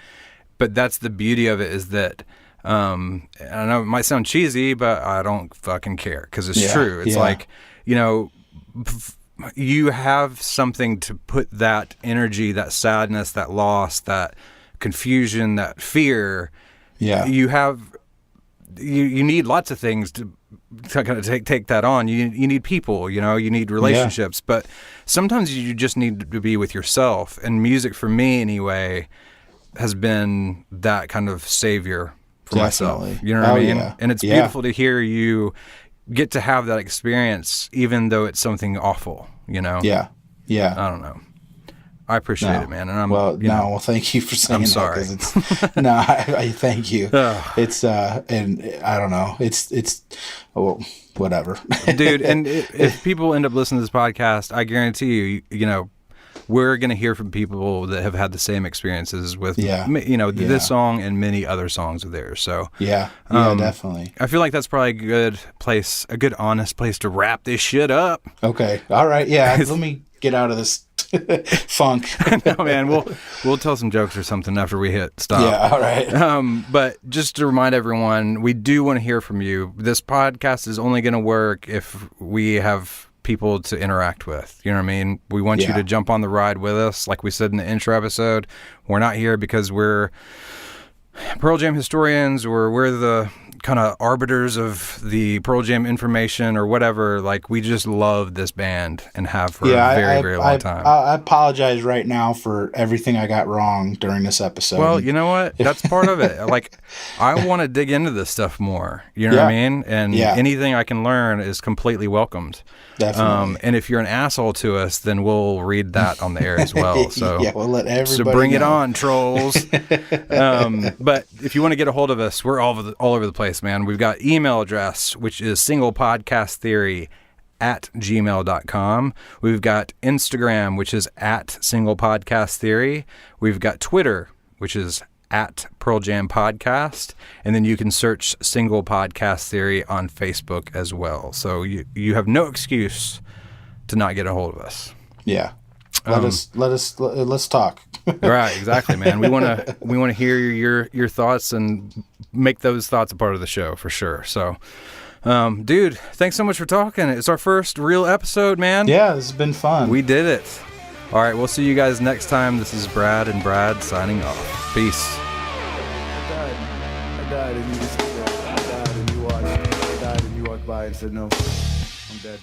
S2: that's the beauty of it, is that, I know it might sound cheesy, but I don't fucking care, because it's
S3: Yeah,
S2: true. It's
S3: yeah.
S2: like, you know, you have something to put that energy, that sadness, that loss, that confusion, that fear.
S3: Yeah.
S2: You need lots of things to kind of take that on. You need people, you know, you need relationships, but sometimes you just need to be with yourself. And music, for me anyway, has been that kind of savior for myself.
S3: Definitely.
S2: You know what I
S3: Oh,
S2: mean?
S3: yeah.
S2: And it's
S3: Yeah.
S2: beautiful to hear you get to have that experience, even though it's something awful, you know?
S3: Yeah. Yeah.
S2: I don't know. I appreciate
S3: No.
S2: it, man. And I'm,
S3: Well,
S2: you know,
S3: well, thank you for saying
S2: I'm
S3: that.
S2: sorry.
S3: 'Cause it's, no, I thank you.
S2: Ugh.
S3: It's and I don't know. It's well, whatever,
S2: dude. And if people end up listening to this podcast, I guarantee you, you know, we're going to hear from people that have had the same experiences with,
S3: Yeah.
S2: you know,
S3: Yeah.
S2: this song and many other songs of theirs. So
S3: Yeah, definitely.
S2: I feel like that's probably a good, honest place to wrap this shit up.
S3: Okay, all right. Yeah, let me get out of this funk.
S2: No, man, we'll tell some jokes or something after we hit stop.
S3: Yeah, all right.
S2: But just to remind everyone, we do want to hear from you. This podcast is only going to work if we have people to interact with. You know what I mean? We want you
S3: Yeah.
S2: to jump on the ride with us. Like we said in the intro episode, we're not here because we're Pearl Jam historians, or we're the kind of arbiters of the Pearl Jam information or whatever. Like, we just love this band and have for a very long time.
S3: I apologize right now for everything I got wrong during this episode.
S2: Well, you know what? That's part of it. Like, I want to dig into this stuff more. You know what I mean? And anything I can learn is completely welcomed.
S3: Definitely.
S2: And if you're an asshole to us, then we'll read that on the air as well. So
S3: yeah, we'll let everybody
S2: So bring it
S3: know.
S2: on, trolls. But if you want to get a hold of us, we're all over the place, man. We've got email address, which is singlepodcasttheory@gmail.com. We've got Instagram, which is @singlepodcasttheory. We've got Twitter, which is @Pearl Jam Podcast, and then you can search Single Podcast Theory on Facebook as well. So you have no excuse to not get a hold of us.
S3: Yeah, let's talk.
S2: Right, exactly, man. We want to hear your thoughts and make those thoughts a part of the show for sure. So, dude, thanks so much for talking. It's our first real episode, man.
S3: Yeah, this has been fun.
S2: We did it. All right, we'll see you guys next time. This is Brad and Brad signing off. Peace.
S1: I died and you just I died and you walked by and said no, I'm dead.